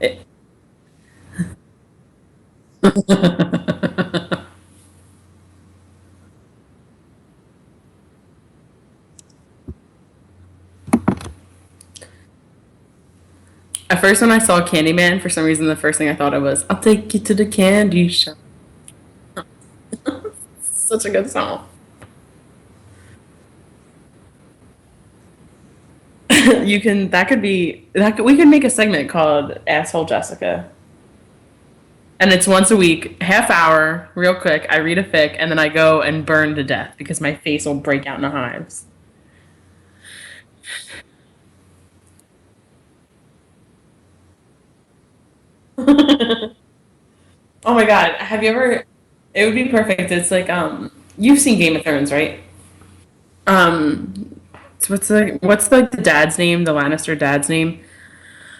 It- At first, when I saw Candyman, for some reason, the first thing I thought of was, I'll take you to the candy shop. Such a good song. That could be, we could make a segment called Asshole Jessica. And it's once a week, half hour, real quick. I read a fic, and then I go and burn to death because my face will break out into hives. Oh my god, have you ever? It would be perfect. It's like you've seen Game of Thrones, right? Um, so what's the dad's name? The Lannister dad's name?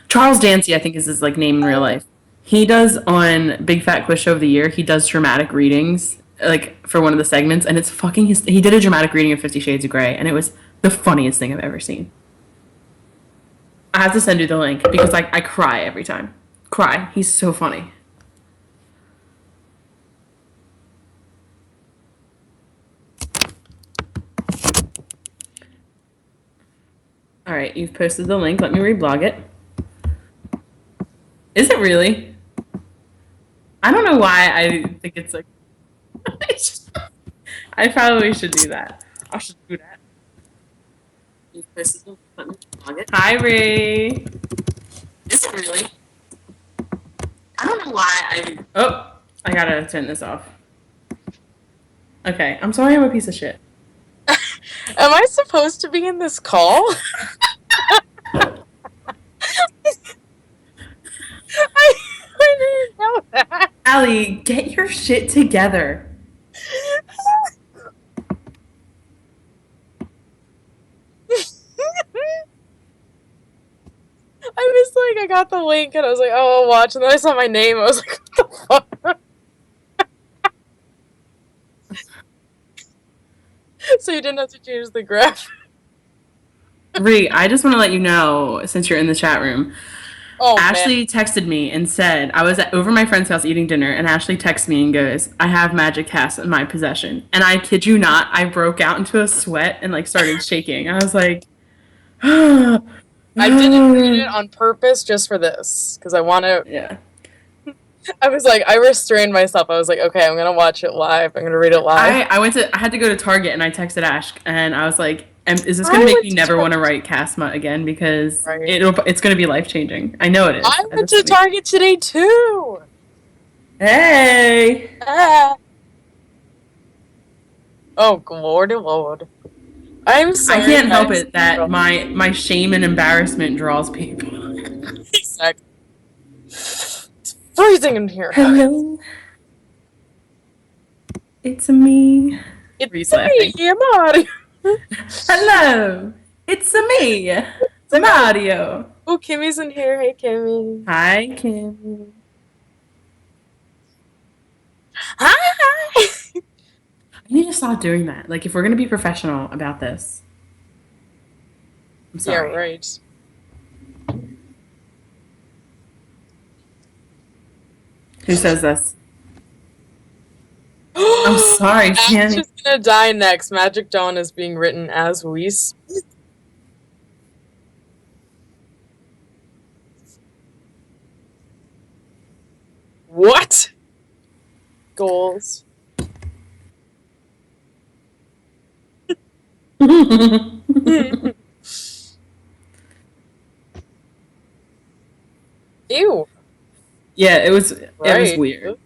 Charles Dancy, I think is his like name in real life. He does on Big Fat Quiz Show of the Year. He does dramatic readings like for one of the segments, and it's fucking. He did a dramatic reading of Fifty Shades of Grey, and it was the funniest thing I've ever seen. I have to send you the link because I cry every time. Cry. He's so funny. All right, you've posted the link. Let me reblog it. Is it really? I don't know why I think it's like. I probably should do that. I should do that. You've posted the link. Let me reblog it. Hi, Ray. Is it really? I don't know why I. Oh, I gotta turn this off. Okay, I'm sorry. I'm a piece of shit. Am I supposed to be in this call? I didn't know that. Allie, get your shit together. I was like, I got the link and I was like, oh, I'll watch. And then I saw my name. I was like, what the fuck? So you didn't have to change the graph. Ree, I just want to let you know, since you're in the chat room, Oh, Ashley texted me and said, I was over my friend's house eating dinner, and Ashley texted me and goes, I have magic cast in my possession. And I kid you not, I broke out into a sweat and like started shaking. I was like, man. I didn't read it on purpose just for this. Because I want to. Yeah. I was like, I restrained myself. I was like, okay, I'm going to watch it live. I'm going to read it live. I had to go to Target and I texted Ash and I was like, is this going to make you never want to write Castma again? Because Right. it's going to be life changing. I know it is. I went to Target today too. Hey. Ah. Oh, lordy lord. I'm sorry. I can't help it that my shame and embarrassment draws people. Exactly. It's freezing in here. Hello. It's me. It's me, Mario. Hello. It's me. It's Mario. Oh, Kimmy's in here. Hey, Kimmy. Hi, Kim. Hi. I need to stop doing that. Like, if we're going to be professional about this. I'm sorry. Yeah, right. Who says this? I'm sorry, Ash is gonna die next. Magic Dawn is being written as we speak. What? Goals. Ew. Yeah, it was Right. weird.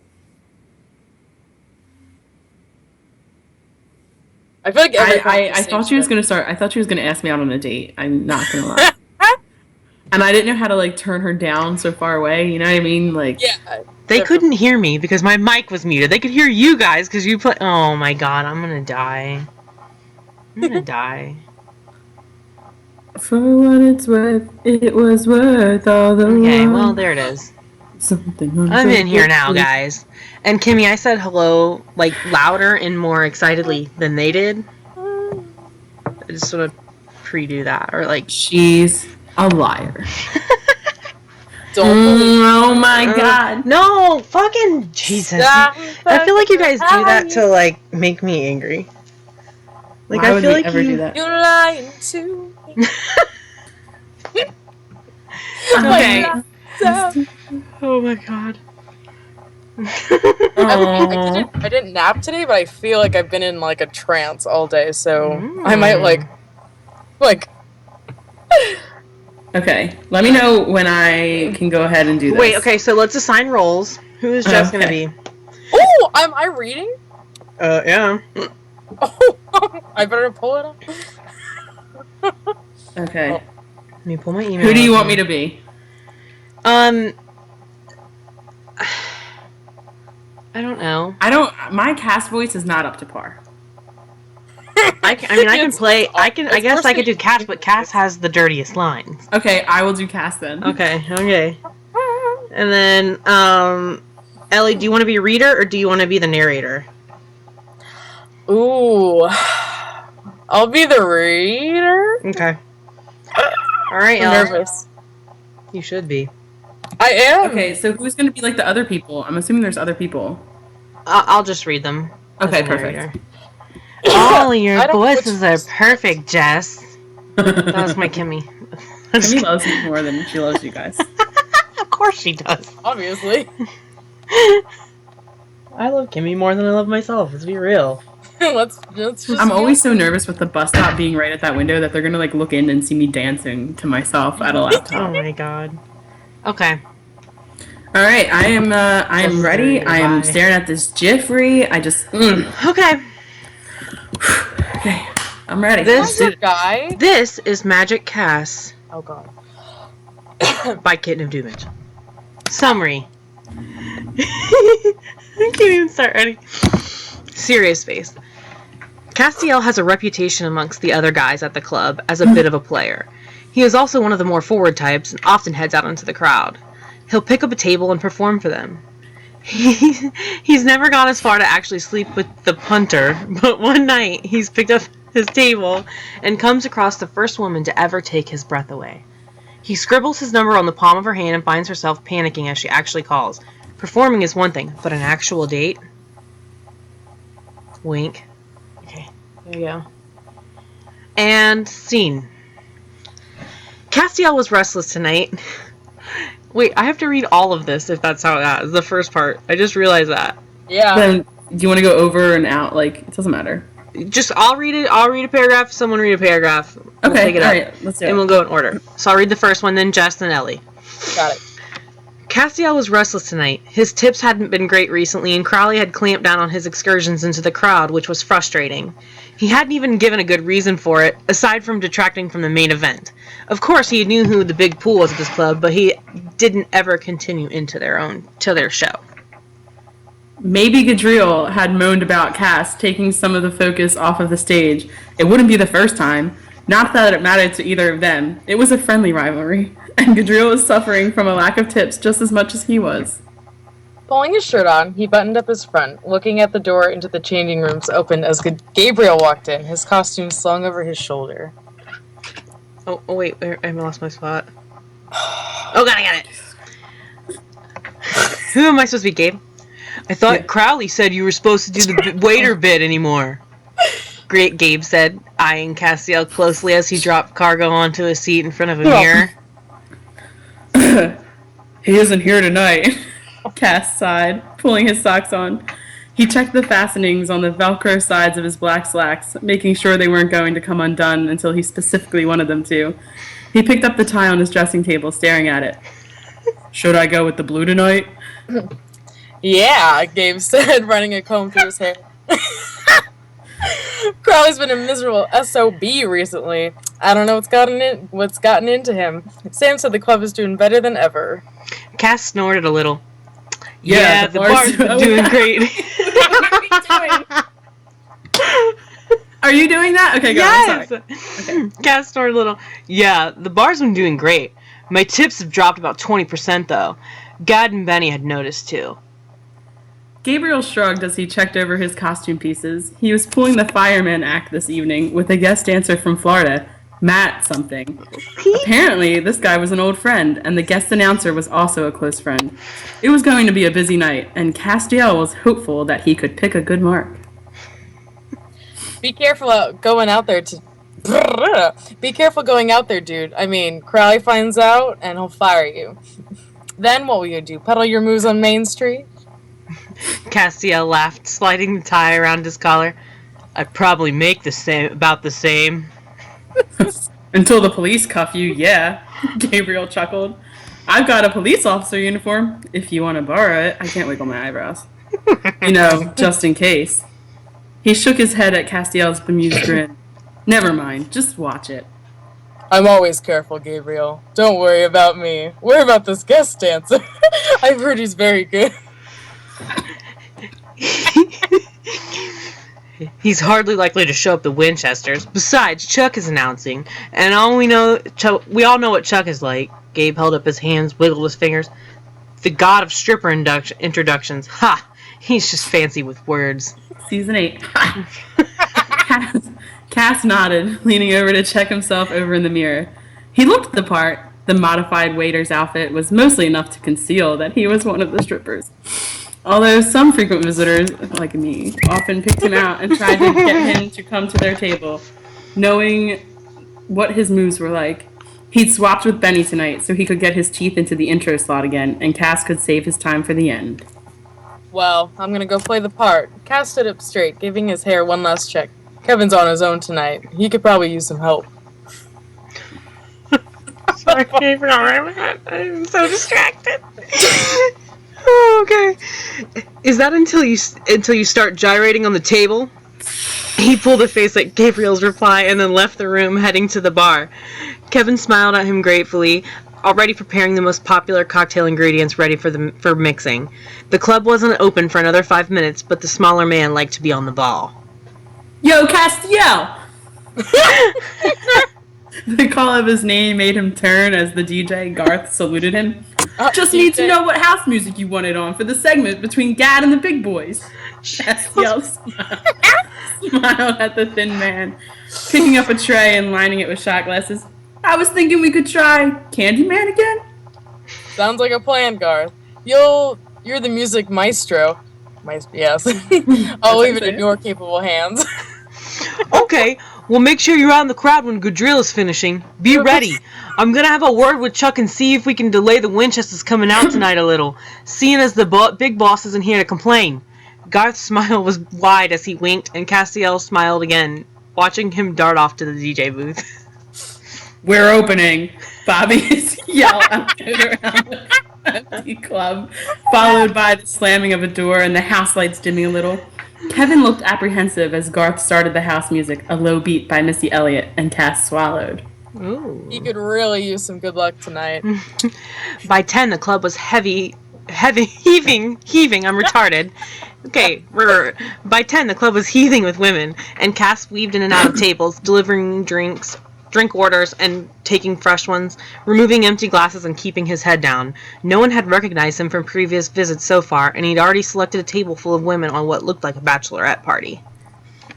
I feel like I thought she was gonna start. I thought she was gonna ask me out on a date. I'm not gonna lie. And I didn't know how to like turn her down so far away. You know what I mean? Like, yeah. They couldn't hear me because my mic was muted. They could hear you guys because you play. Oh my god, I'm gonna die. I'm gonna die. For what it's worth, it was worth all the. Okay, well there it is. Something. I'm in here now, guys. And Kimmy, I said hello like louder and more excitedly than they did. I just sort of pre-do that or like She's a liar. Don't believe Oh my god. No, fucking Jesus. I feel like you guys do that to, like, make me angry. Like, Why I would feel we like ever do that? you're lying to me. Okay. Oh my god. Aw. I didn't nap today, but I feel like I've been in like a trance all day, so I might like Okay. Let me know when I can go ahead and do this. Wait, okay, so let's assign roles. Who is Jess gonna be? Oh, am I reading? Yeah. Oh, I better pull it up. Okay. Let me pull my email. Who do you want me to be? I don't know. My cast voice is not up to par. I can play. I guess I could do Cass, but Cass has the dirtiest lines. Okay, I will do cast then. Okay. And then, Ellie, do you want to be a reader or do you want to be the narrator? Ooh, I'll be the reader. Okay. All right, I'm Ellie. nervous. You should be. I am. Okay, so who's going to be like the other people? I'm assuming there's other people. I'll just read them. Okay, as a perfect. narrator. All I your don't know voices which- are perfect, Jess. That was my Kimmy. Kimmy loves me more than she loves you guys. Of course she does. Obviously. I love Kimmy more than I love myself. Let's be real. let's just. I'm always so nervous with the bus stop being right at that window that they're gonna like look in and see me dancing to myself at a Oh laptop. my god. Okay. All right, I am Just ready. say I am goodbye. staring at this Jeffrey. I just Okay. okay. I'm ready. This- Good guy. This is Magic Cass Oh god. by Kittenofdoomages. Summary. I can't even start ready. Serious face. Castiel has a reputation amongst the other guys at the club as a bit of a player. He is also one of the more forward types and often heads out into the crowd. He'll pick up a table and perform for them. He's never gone as far to actually sleep with the punter, but one night he's picked up his table and comes across the first woman to ever take his breath away. He scribbles his number on the palm of her hand and finds herself panicking as she actually calls. Performing is one thing, but an actual date? Wink. Okay, there you go. And scene. Castiel was restless tonight. Wait, I have to read all of this if that's how it is. The first part. I just realized that. Yeah. Then do you want to go over and out? Like it doesn't matter. Just I'll read it. I'll read a paragraph. Someone read a paragraph. We'll Okay, pick it all up, right, let's do and it. we'll go in order. So I'll read the first one, then Jess, then Ellie. Got it. Castiel was restless tonight. His tips hadn't been great recently, and Crowley had clamped down on his excursions into the crowd, which was frustrating. He hadn't even given a good reason for it, aside from detracting from the main event. Of course, he knew who the big pool was at this club, but he didn't ever continue into their show. Maybe Gadriel had moaned about Cass taking some of the focus off of the stage. It wouldn't be the first time. Not that it mattered to either of them. It was a friendly rivalry, and Gadriel was suffering from a lack of tips just as much as he was. Pulling his shirt on, he buttoned up his front, looking at the door into the changing rooms opened as Gabriel walked in, his costume slung over his shoulder. Oh wait, I lost my spot. Oh god, I got it. Who am I supposed to be, Gabe? I thought Crowley said you were supposed to do the waiter bit anymore. Great, Gabe said, eyeing Castiel closely as he dropped Cargo onto a seat in front of a mirror. He isn't here tonight, Cass sighed, pulling his socks on. He checked the fastenings on the Velcro sides of his black slacks, making sure they weren't going to come undone until he specifically wanted them to. He picked up the tie on his dressing table, staring at it. Should I go with the blue tonight? Yeah, Gabe said, running a comb through his hair. Crowley's been a miserable SOB recently. I don't know what's gotten into him. Sam said the club is doing better than ever. Cass snorted a little. Yeah, The bar's been doing great. Are you doing that? Okay, go. Yes! I'm sorry. Cass snorted a little. Yeah, the bar's been doing great. My tips have dropped about 20% though. Gad and Benny had noticed too. Gabriel shrugged as he checked over his costume pieces. He was pulling the fireman act this evening with a guest dancer from Florida. Matt something. Apparently, this guy was an old friend, and the guest announcer was also a close friend. It was going to be a busy night, and Castiel was hopeful that he could pick a good mark. Be careful going out there Be careful going out there, dude. I mean, Crowley finds out, and he'll fire you. Then what will you do? Peddle your moves on Main Street? Castiel laughed, sliding the tie around his collar. I'd probably make about the same. Until the police cuff you, yeah, Gabriel chuckled. I've got a police officer uniform. If you want to borrow it, I can't wiggle my eyebrows. You know, just in case. He shook his head at Castiel's bemused grin. Never mind, just watch it. I'm always careful, Gabriel. Don't worry about me. Worry about this guest dancer. I've heard he's very good. He's hardly likely to show up the Winchesters. Besides, Chuck is announcing, and we all know what Chuck is like. Gabe held up his hands, wiggled his fingers. The god of stripper introductions. Ha! He's just fancy with words. Season 8. Cass nodded, leaning over to check himself over in the mirror. He looked the part. The modified waiter's outfit was mostly enough to conceal that he was one of the strippers. Although some frequent visitors, like me, often picked him out and tried to get him to come to their table, knowing what his moves were like. He'd swapped with Benny tonight so he could get his teeth into the intro slot again, and Cass could save his time for the end. Well, I'm gonna go play the part. Cass stood up straight, giving his hair one last check. Kevin's on his own tonight. He could probably use some help. Sorry, I'm so distracted. Okay. Is that until you start gyrating on the table? He pulled a face at Gabriel's reply and then left the room, heading to the bar. Kevin smiled at him gratefully, already preparing the most popular cocktail ingredients ready for mixing. The club wasn't open for another 5 minutes, but the smaller man liked to be on the ball. Yo, Castiel! The call of his name made him turn as the DJ, Garth, saluted him. Just need to know what house music you wanted on for the segment between Gad and the big boys. Castiel smiled at the thin man, picking up a tray and lining it with shot glasses. I was thinking we could try Candyman again? Sounds like a plan, Garth. You're the music maestro. Yes. I'll leave it in your capable hands. Okay, well make sure you're out in the crowd when good drill is finishing. Be ready. I'm gonna have a word with Chuck and see if we can delay the Winchesters coming out tonight a little, seeing as the big boss isn't here to complain. Garth's smile was wide as he winked, and Castiel smiled again, watching him dart off to the DJ booth. We're opening. Bobby yelled out around the empty club, followed by the slamming of a door and the house lights dimming a little. Kevin looked apprehensive as Garth started the house music, a low beat by Missy Elliott, and Cass swallowed. Ooh. He could really use some good luck tonight. By 10, the club was heaving. I'm retarded. Okay, by 10, the club was heaving with women, and Cass weaved in and out of tables, delivering drink orders and taking fresh ones, removing empty glasses and keeping his head down. No one had recognized him from previous visits so far, and he'd already selected a table full of women on what looked like a bachelorette party.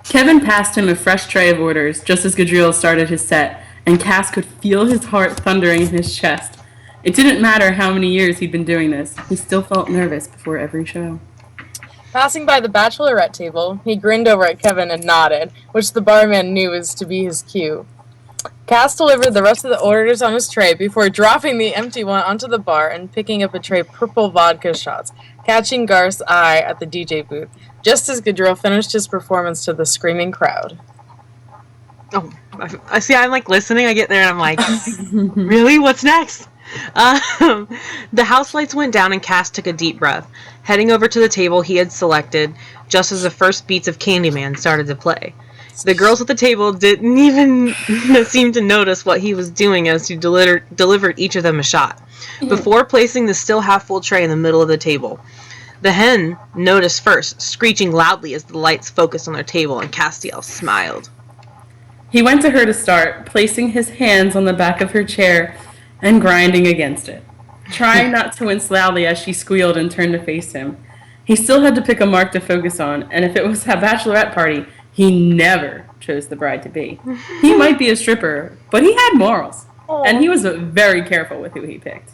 Kevin passed him a fresh tray of orders just as Gadriel started his set, and Cass could feel his heart thundering in his chest. It didn't matter how many years he'd been doing this, he still felt nervous before every show. Passing by the bachelorette table, he grinned over at Kevin and nodded, which the barman knew was to be his cue. Cass delivered the rest of the orders on his tray before dropping the empty one onto the bar and picking up a tray of purple vodka shots, catching Garth's eye at the DJ booth, just as Gadriel finished his performance to the screaming crowd. Oh, I see, I'm like listening, I get there and I'm like, really? What's next? The house lights went down and Cass took a deep breath, heading over to the table he had selected just as the first beats of Candyman started to play. The girls at the table didn't even seem to notice what he was doing as he delivered each of them a shot, before placing the still half-full tray in the middle of the table. The hen noticed first, screeching loudly as the lights focused on their table, and Castiel smiled. He went to her to start, placing his hands on the back of her chair and grinding against it, trying not to wince loudly as she squealed and turned to face him. He still had to pick a mark to focus on, and if it was a bachelorette party, he never chose the bride to be. He might be a stripper, but he had morals. And he was very careful with who he picked.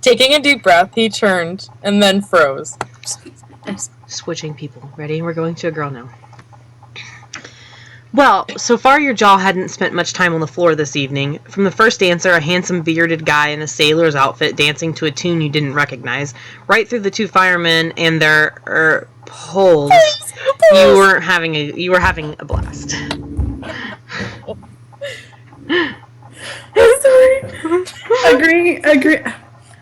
Taking a deep breath, he turned and then froze. Switching people. Ready? We're going to a girl now. Well, so far your jaw hadn't spent much time on the floor this evening. From the first dancer, a handsome bearded guy in a sailor's outfit dancing to a tune you didn't recognize, right through the two firemen and their poles. You were having a blast. Sorry.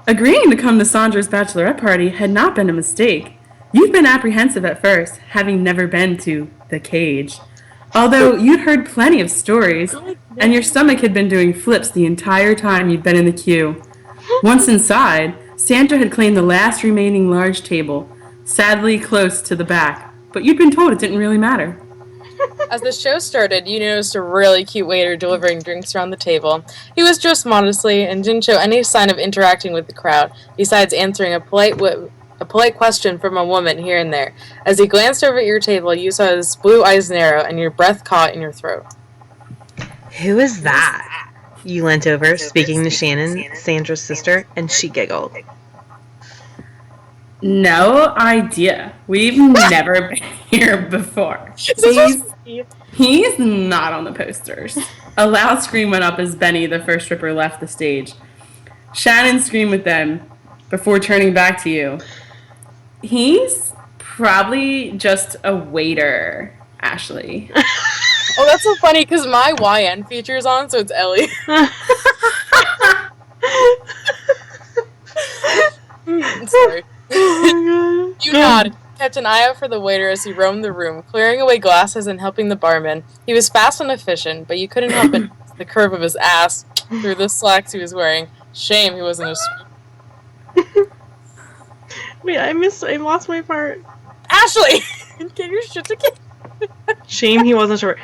Agreeing to come to Sandra's bachelorette party had not been a mistake. You'd been apprehensive at first, having never been to the cage. Although you'd heard plenty of stories, and your stomach had been doing flips the entire time you'd been in the queue. Once inside, Sandra had claimed the last remaining large table, sadly close to the back, but you'd been told it didn't really matter. As the show started, you noticed a really cute waiter delivering drinks around the table. He was dressed modestly and didn't show any sign of interacting with the crowd, besides answering a polite question from a woman here and there. As he glanced over at your table, you saw his blue eyes narrow and your breath caught in your throat. Who is that? You leant over, speaking to Shannon, Sandra's sister, and she giggled. No idea. We've never been here before. He's not on the posters. A loud scream went up as Benny, the first stripper, left the stage. Shannon screamed with them before turning back to you. He's probably just a waiter, Ashley. Oh, that's so funny because my YN feature's on, so it's Ellie. Sorry. You nodded, kept an eye out for the waiter as he roamed the room, clearing away glasses and helping the barman. He was fast and efficient, but you couldn't help but notice the curve of his ass through the slacks he was wearing. Shame he wasn't a stripper. Wait, I lost my part. Ashley! Get your shit together. Shame he wasn't sure.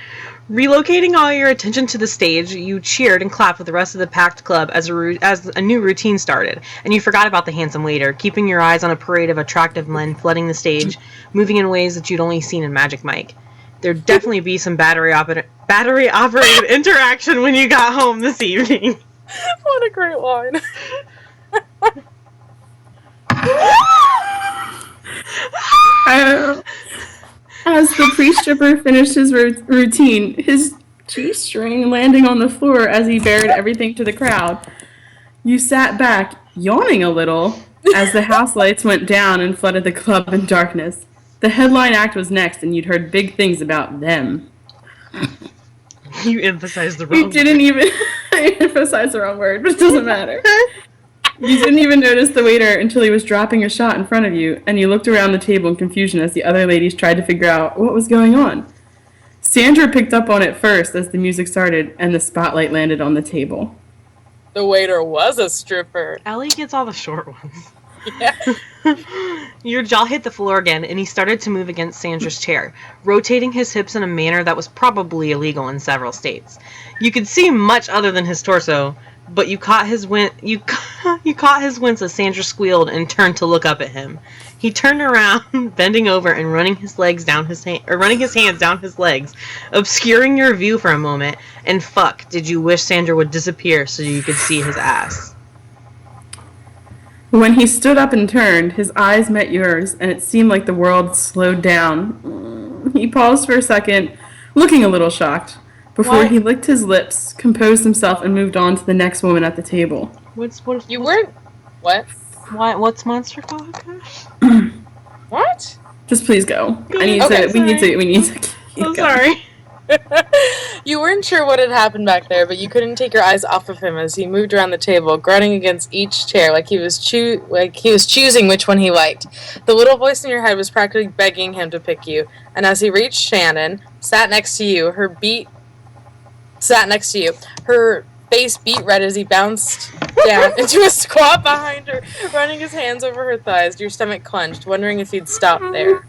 Relocating all your attention to the stage, you cheered and clapped with the rest of the packed club as a new routine started, and you forgot about the handsome waiter, keeping your eyes on a parade of attractive men flooding the stage, moving in ways that you'd only seen in Magic Mike. There'd definitely be some battery-operated interaction when you got home this evening. What a great line. As the pre-stripper finished his routine, his G-string landing on the floor as he bared everything to the crowd, you sat back, yawning a little, as the house lights went down and flooded the club in darkness. The headline act was next, and you'd heard big things about them. You emphasized the wrong word. I emphasized the wrong word, but it doesn't matter. You didn't even notice the waiter until he was dropping a shot in front of you, and you looked around the table in confusion as the other ladies tried to figure out what was going on. Sandra picked up on it first as the music started and the spotlight landed on the table. The waiter was a stripper. Ellie gets all the short ones. Yeah. Your jaw hit the floor again, and he started to move against Sandra's chair, rotating his hips in a manner that was probably illegal in several states. You could see much other than his torso, but you caught his wince as Sandra squealed and turned to look up at him. He turned around, bending over and running his hands down his legs, obscuring your view for a moment. And fuck, did you wish Sandra would disappear so you could see his ass? When he stood up and turned, his eyes met yours, and it seemed like the world slowed down. He paused for a second, looking a little shocked, before he licked his lips, composed himself, and moved on to the next woman at the table. You weren't... What? What's Monster called? What? Just please go. We need to keep going. Sorry. You weren't sure what had happened back there, but you couldn't take your eyes off of him as he moved around the table, grunting against each chair like he was choosing which one he liked. The little voice in your head was practically begging him to pick you, and as he reached Shannon, sat next to you, her face beat red as he bounced down into a squat behind her, running his hands over her thighs, your stomach clenched, wondering if he'd stop there.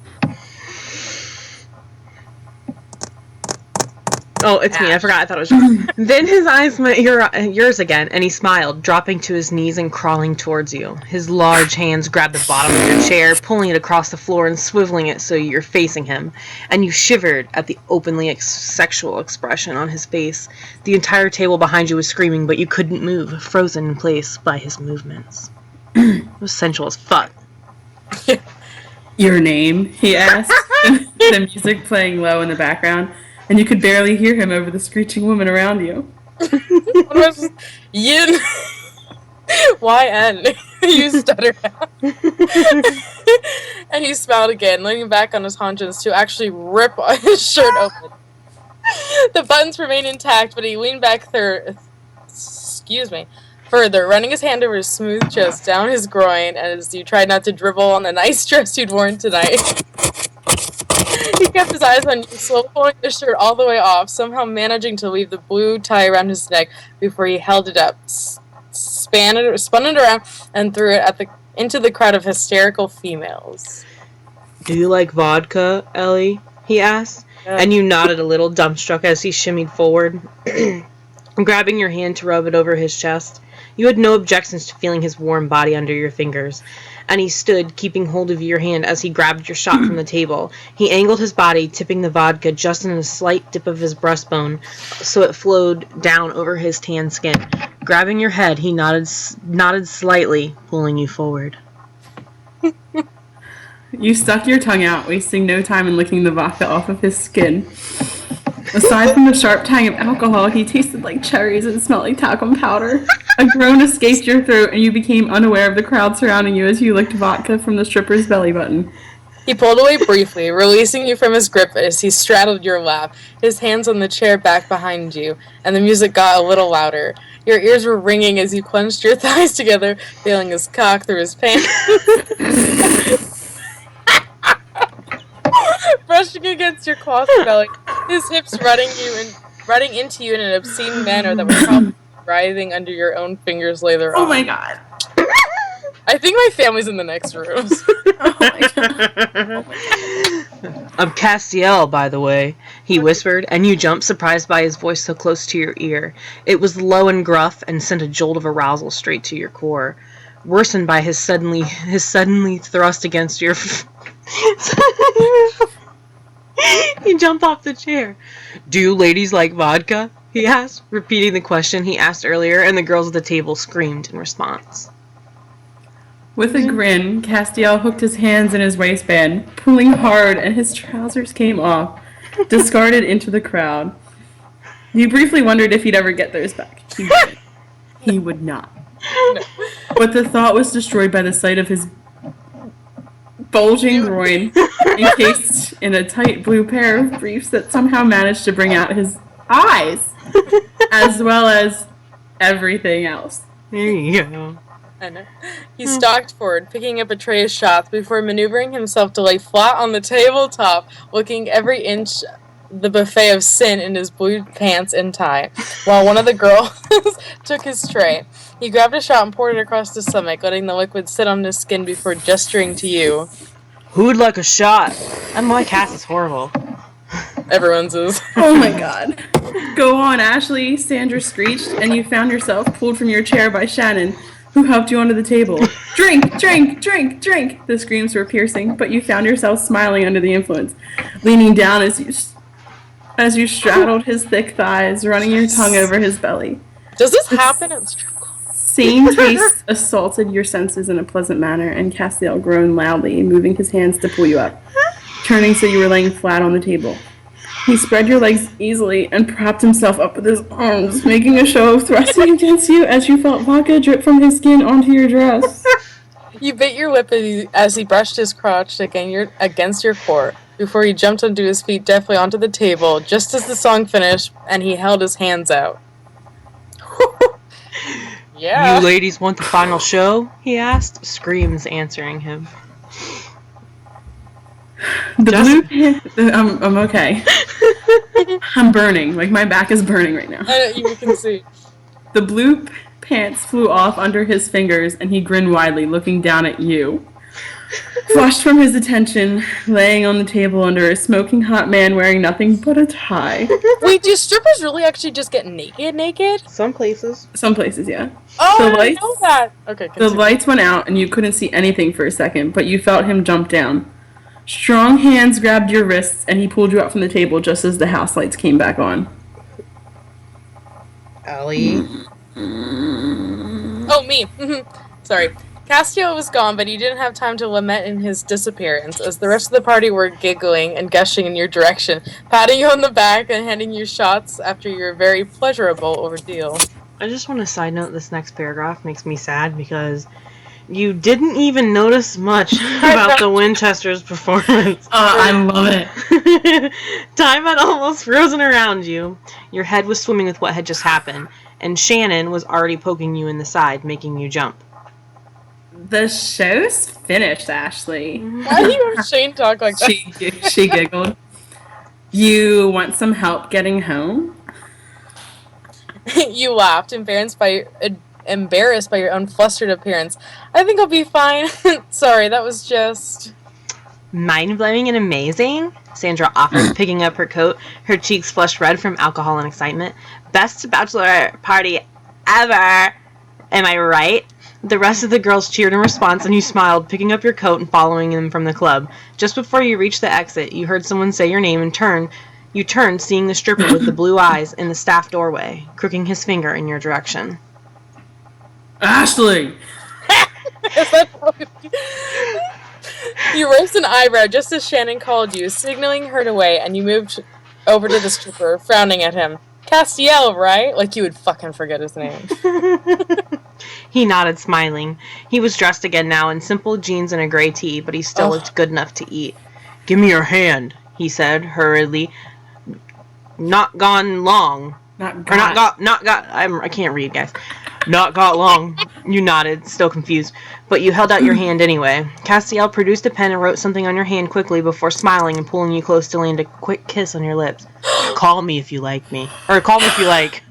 Oh, it's me. I forgot. I thought it was yours. Then his eyes met yours again, and he smiled, dropping to his knees and crawling towards you. His large hands grabbed the bottom of your chair, pulling it across the floor and swiveling it so you're facing him. And you shivered at the openly sexual expression on his face. The entire table behind you was screaming, but you couldn't move, frozen in place by his movements. It was sensual as fuck. Your name? He asked, the music playing low in the background, and you could barely hear him over the screeching woman around you. Yin. Y-N. You stutter out. And he smiled again, leaning back on his haunches to actually rip his shirt open. The buttons remained intact, but he leaned back further, running his hand over his smooth chest, down his groin, as you tried not to dribble on the nice dress you'd worn tonight. He kept his eyes on you, slowly pulling the shirt all the way off, somehow managing to leave the blue tie around his neck before he held it up, spun it around, and threw it into the crowd of hysterical females. Do you like vodka, Ellie? He asked, and you nodded a little, dumbstruck as he shimmied forward, grabbing your hand to rub it over his chest. You had no objections to feeling his warm body under your fingers, and he stood, keeping hold of your hand as he grabbed your shot from the table. He angled his body, tipping the vodka just in a slight dip of his breastbone, so it flowed down over his tan skin. Grabbing your head, he nodded slightly, pulling you forward. You stuck your tongue out, wasting no time in licking the vodka off of his skin. Aside from the sharp tang of alcohol, he tasted like cherries and smelled like talcum powder. A groan escaped your throat, and you became unaware of the crowd surrounding you as you licked vodka from the stripper's belly button. He pulled away briefly, releasing you from his grip as he straddled your lap, his hands on the chair back behind you, and the music got a little louder. Your ears were ringing as you clenched your thighs together, feeling his cock through his pants. Brushing against your crossbelly, his hips running into you in an obscene manner that was probably writhing under your own fingers later on. Oh my god. I think my family's in the next room. Oh my god. Oh my god. I'm Castiel, by the way, he whispered, and you jumped, surprised by his voice so close to your ear. It was low and gruff and sent a jolt of arousal straight to your core, worsened by his suddenly thrust against your... He jumped off the chair. Do you ladies like vodka? He asked, repeating the question he asked earlier, and the girls at the table screamed in response. With a grin, Castiel hooked his hands in his waistband, pulling hard, and his trousers came off, discarded into the crowd. You briefly wondered if he'd ever get theirs back. He wouldn't. He would not. No. But the thought was destroyed by the sight of his bulging groin, encased in a tight blue pair of briefs that somehow managed to bring out his eyes, as well as everything else. There you go. I know. He stalked forward, picking up a tray of shots before maneuvering himself to lay flat on the tabletop, looking every inch the buffet of sin in his blue pants and tie, while one of the girls took his tray. He grabbed a shot and poured it across his stomach, letting the liquid sit on his skin before gesturing to you. Who would like a shot? And my cast is horrible. Everyone's is. Oh my god. Go on, Ashley, Sandra screeched, and you found yourself pulled from your chair by Shannon, who helped you onto the table. Drink, drink, drink, drink! The screams were piercing, but you found yourself smiling under the influence, leaning down as you straddled his thick thighs, running your tongue over his belly. Does this happen at strip club? Same taste assaulted your senses in a pleasant manner, and Castiel groaned loudly, moving his hands to pull you up, turning so you were laying flat on the table. He spread your legs easily and propped himself up with his arms, making a show of thrusting against you as you felt vodka drip from his skin onto your dress. You bit your lip as he brushed his crotch against your core, before he jumped onto his feet deftly onto the table, just as the song finished, and he held his hands out. Yeah. You ladies want the final show? He asked, screams answering him. I'm okay. I'm burning. Like, my back is burning right now. You can see. The blue pants flew off under his fingers, and he grinned widely, looking down at you. Flushed from his attention, laying on the table under a smoking hot man wearing nothing but a tie. Wait, do strippers really actually just get naked? Some places. Some places, yeah. Oh, The I didn't lights- know that. Okay, The continue. lights went out and you couldn't see anything for a second, but you felt him jump down. Strong hands grabbed your wrists and he pulled you out from the table just as the house lights came back on. Ellie. Oh, me. Sorry. Castiel was gone, but he didn't have time to lament in his disappearance, as the rest of the party were giggling and gushing in your direction, patting you on the back and handing you shots after your very pleasurable ordeal. I just want to side note this next paragraph makes me sad because you didn't even notice much about the Winchester's performance. I love it. Time had almost frozen around you. Your head was swimming with what had just happened, and Shannon was already poking you in the side, making you jump. The show's finished, Ashley. Why do you have Shane talk like that? She giggled. You want some help getting home? You laughed, embarrassed by your own flustered appearance. I think I'll be fine. Sorry, that was just... Mind-blowing and amazing, Sandra offered, picking up her coat, her cheeks flushed red from alcohol and excitement. Best bachelor party ever! Am I right? The rest of the girls cheered in response, and you smiled, picking up your coat and following them from the club. Just before you reached the exit, you heard someone say your name and you turned, seeing the stripper with the blue eyes in the staff doorway, crooking his finger in your direction. Ashley! You raised an eyebrow just as Shannon called you, signaling her away, and you moved over to the stripper, frowning at him. Castiel, right? Like you would fucking forget his name. He nodded, smiling. He was dressed again now in simple jeans and a gray tee, but he still looked good enough to eat. Give me your hand, he said, hurriedly. Not gone long. I can't read, guys. Not got long. You nodded, still confused. But you held out your hand anyway. Castiel produced a pen and wrote something on your hand quickly before smiling and pulling you close to land a quick kiss on your lips. Call me if you like me. Or call me if you like.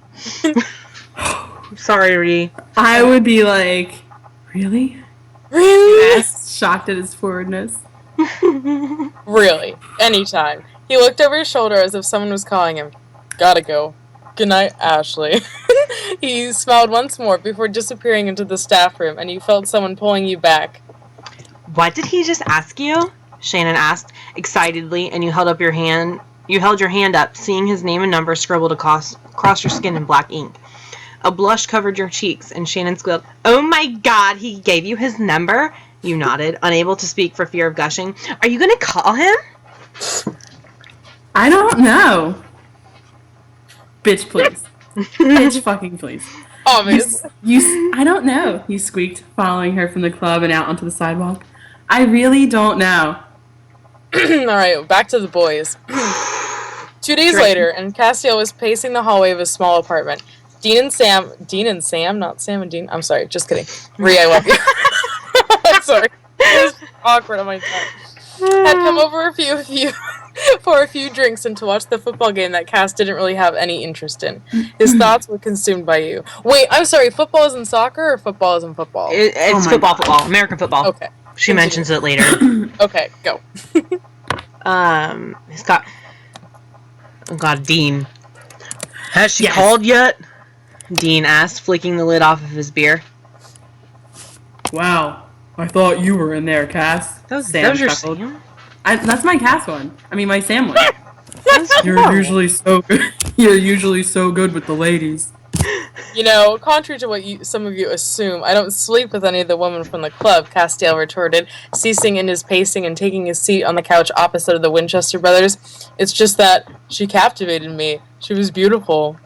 Sorry, Ree. I would be like, really? Really? Yes, shocked at his forwardness. Really. Anytime. He looked over his shoulder as if someone was calling him. Gotta go. Good night, Ashley. He smiled once more before disappearing into the staff room, and you felt someone pulling you back. What did he just ask you? Shannon asked, excitedly, and you held your hand up, seeing his name and number scribbled across your skin in black ink. A blush covered your cheeks, and Shannon squealed, "Oh my god, he gave you his number?" You nodded, unable to speak for fear of gushing. Are you gonna call him? I don't know. Bitch, please. Bitch, fucking please. Obvious. I don't know, he squeaked, following her from the club and out onto the sidewalk. I really don't know. Alright, back to the boys. 2 days later, and Castiel was pacing the hallway of his small apartment. Dean and Sam, not Sam and Dean. I'm sorry, just kidding. Rhea, I love you. I'm sorry. It was awkward on my tongue. Had come over for a few drinks and to watch the football game that Cass didn't really have any interest in. His thoughts were consumed by you. Wait, I'm sorry, football is in soccer or football is in football? It's football, American football. Okay. She mentions it later. Okay, go. It's got... Oh god, Dean. Has she called yet? Dean asked, flicking the lid off of his beer. Wow, I thought you were in there, Cass. That was Sam your chuckled. Sam? That's my Cass one. I mean, my Sam one. You're horrible. usually so good. You're usually so good with the ladies. You know, contrary to what some of you assume, I don't sleep with any of the women from the club, Castiel retorted, ceasing in his pacing and taking his seat on the couch opposite of the Winchester brothers. It's just that she captivated me. She was beautiful.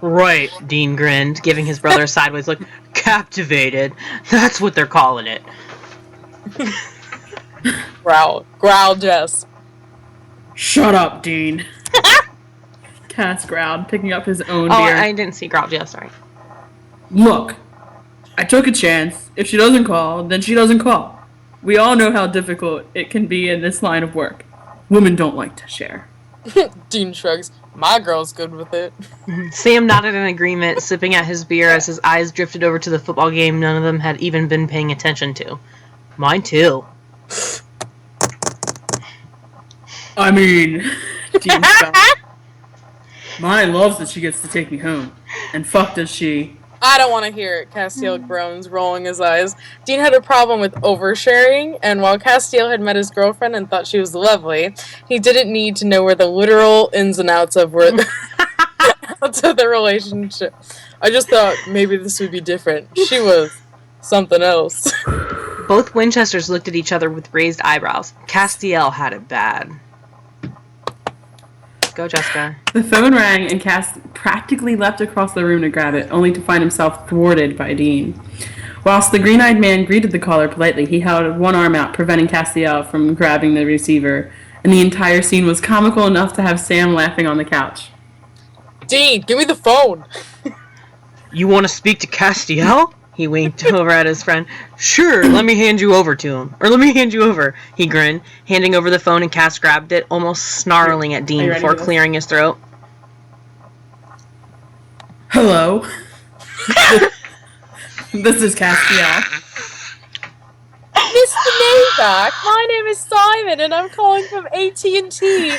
Right, Dean grinned, giving his brother a sideways look. Captivated. That's what they're calling it. Growl, Jess. Shut up, Dean. Cass growled, picking up his own Oh, beer. I didn't see growl. Yeah, sorry. Look, I took a chance. If she doesn't call, then she doesn't call. We all know how difficult it can be in this line of work. Women don't like to share. Dean shrugs. My girl's good with it. Sam nodded in agreement, sipping at his beer as his eyes drifted over to the football game none of them had even been paying attention to. Mine too. I mean, Dean Scott. Mine loves that she gets to take me home. And fuck does she. I don't want to hear it, Castiel groans, rolling his eyes. Dean had a problem with oversharing, and while Castiel had met his girlfriend and thought she was lovely, he didn't need to know where the literal ins and outs of the relationship. I just thought maybe this would be different. She was something else. Both Winchesters looked at each other with raised eyebrows. Castiel had it bad. Go, Jessica. The phone rang and Cass practically leapt across the room to grab it, only to find himself thwarted by Dean. Whilst the green-eyed man greeted the caller politely, he held one arm out, preventing Castiel from grabbing the receiver, and the entire scene was comical enough to have Sam laughing on the couch. Dean, give me the phone! You want to speak to Castiel? He winked over at his friend. Sure, let me hand you over to him. Or let me hand you over, he grinned, handing over the phone, and Cass grabbed it, almost snarling at Dean before clearing his throat. Hello. This is Castiel. Mr. Novak, my name is Simon, and I'm calling from AT&T.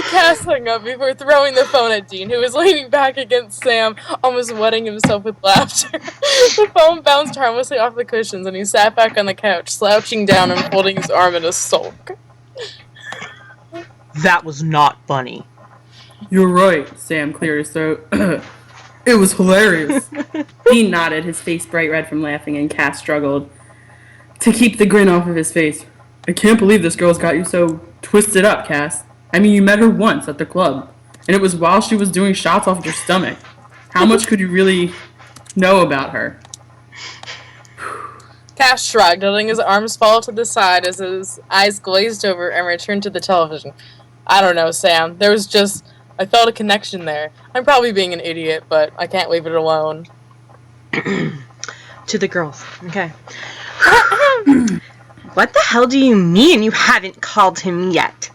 Cass hung up before throwing the phone at Dean, who was leaning back against Sam, almost wetting himself with laughter. The phone bounced harmlessly off the cushions, and he sat back on the couch, slouching down and folding his arm in a sulk. That was not funny. You're right, Sam cleared his throat. It was hilarious. Dean nodded, his face bright red from laughing, and Cass struggled to keep the grin off of his face. I can't believe this girl's got you so twisted up, Cass. I mean, you met her once at the club, and it was while she was doing shots off your stomach. How much could you really know about her? Cass shrugged, letting his arms fall to the side as his eyes glazed over and returned to the television. I don't know, Sam. I felt a connection there. I'm probably being an idiot, but I can't leave it alone. To the girls. Okay. What the hell do you mean you haven't called him yet?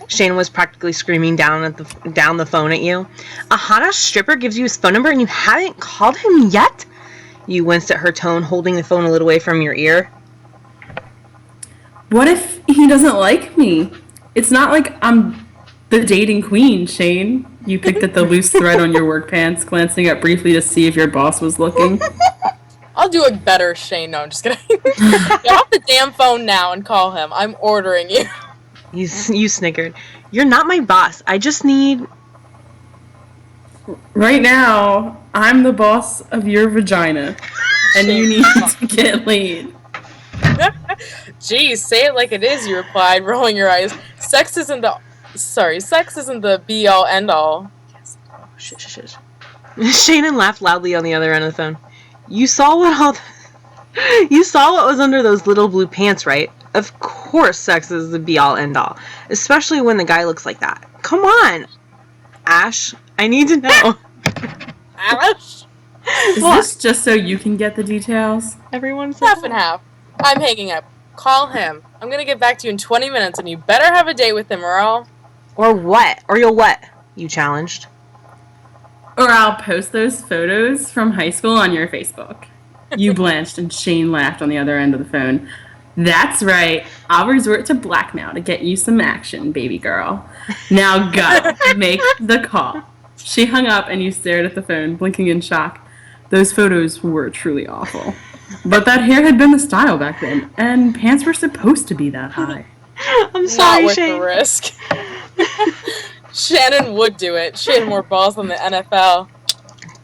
Shane was practically screaming down the phone at you. A hot-ass stripper gives you his phone number and you haven't called him yet? You winced at her tone, holding the phone a little away from your ear. What if he doesn't like me? It's not like I'm the dating queen, Shane. You picked at the loose thread on your work pants, glancing up briefly to see if your boss was looking. I'll do a better, Shane. No, I'm just kidding. Get off the damn phone now and call him. I'm ordering you. You snickered. You're not my boss. I just need... Right now, I'm the boss of your vagina, and you need to get laid. Geez, say it like it is, you replied, rolling your eyes. Sex isn't the be-all, end-all. Yes. Oh, shit. Shannon laughed loudly on the other end of the phone. You saw what was under those little blue pants, right? Of course sex is the be-all, end-all. Especially when the guy looks like that. Come on! Ash, I need to know. Ash? Is this just so you can get the details? Everyone's Half and half. I'm hanging up. Call him. I'm gonna get back to you in 20 minutes, and you better have a date with him, or I'll... Or what? Or you'll what? You challenged. Or I'll post those photos from high school on your Facebook. You blanched, and Shane laughed on the other end of the phone. That's right. I'll resort to blackmail to get you some action, baby girl. Now go. Make the call. She hung up and you stared at the phone, blinking in shock. Those photos were truly awful. But that hair had been the style back then, and pants were supposed to be that high. I'm sorry, Not worth Shane. the risk. Shannon would do it. She had more balls than the NFL.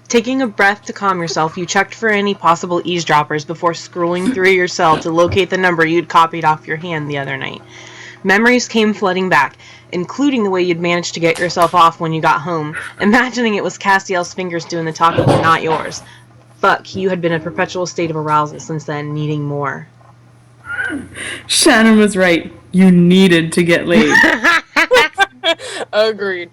Taking a breath to calm yourself, you checked for any possible eavesdroppers before scrolling through your cell to locate the number you'd copied off your hand the other night. Memories came flooding back, including the way you'd managed to get yourself off when you got home, imagining it was Castiel's fingers doing the talking and not yours. Fuck, you had been in a perpetual state of arousal since then, needing more. Shannon was right. You needed to get laid. Agreed.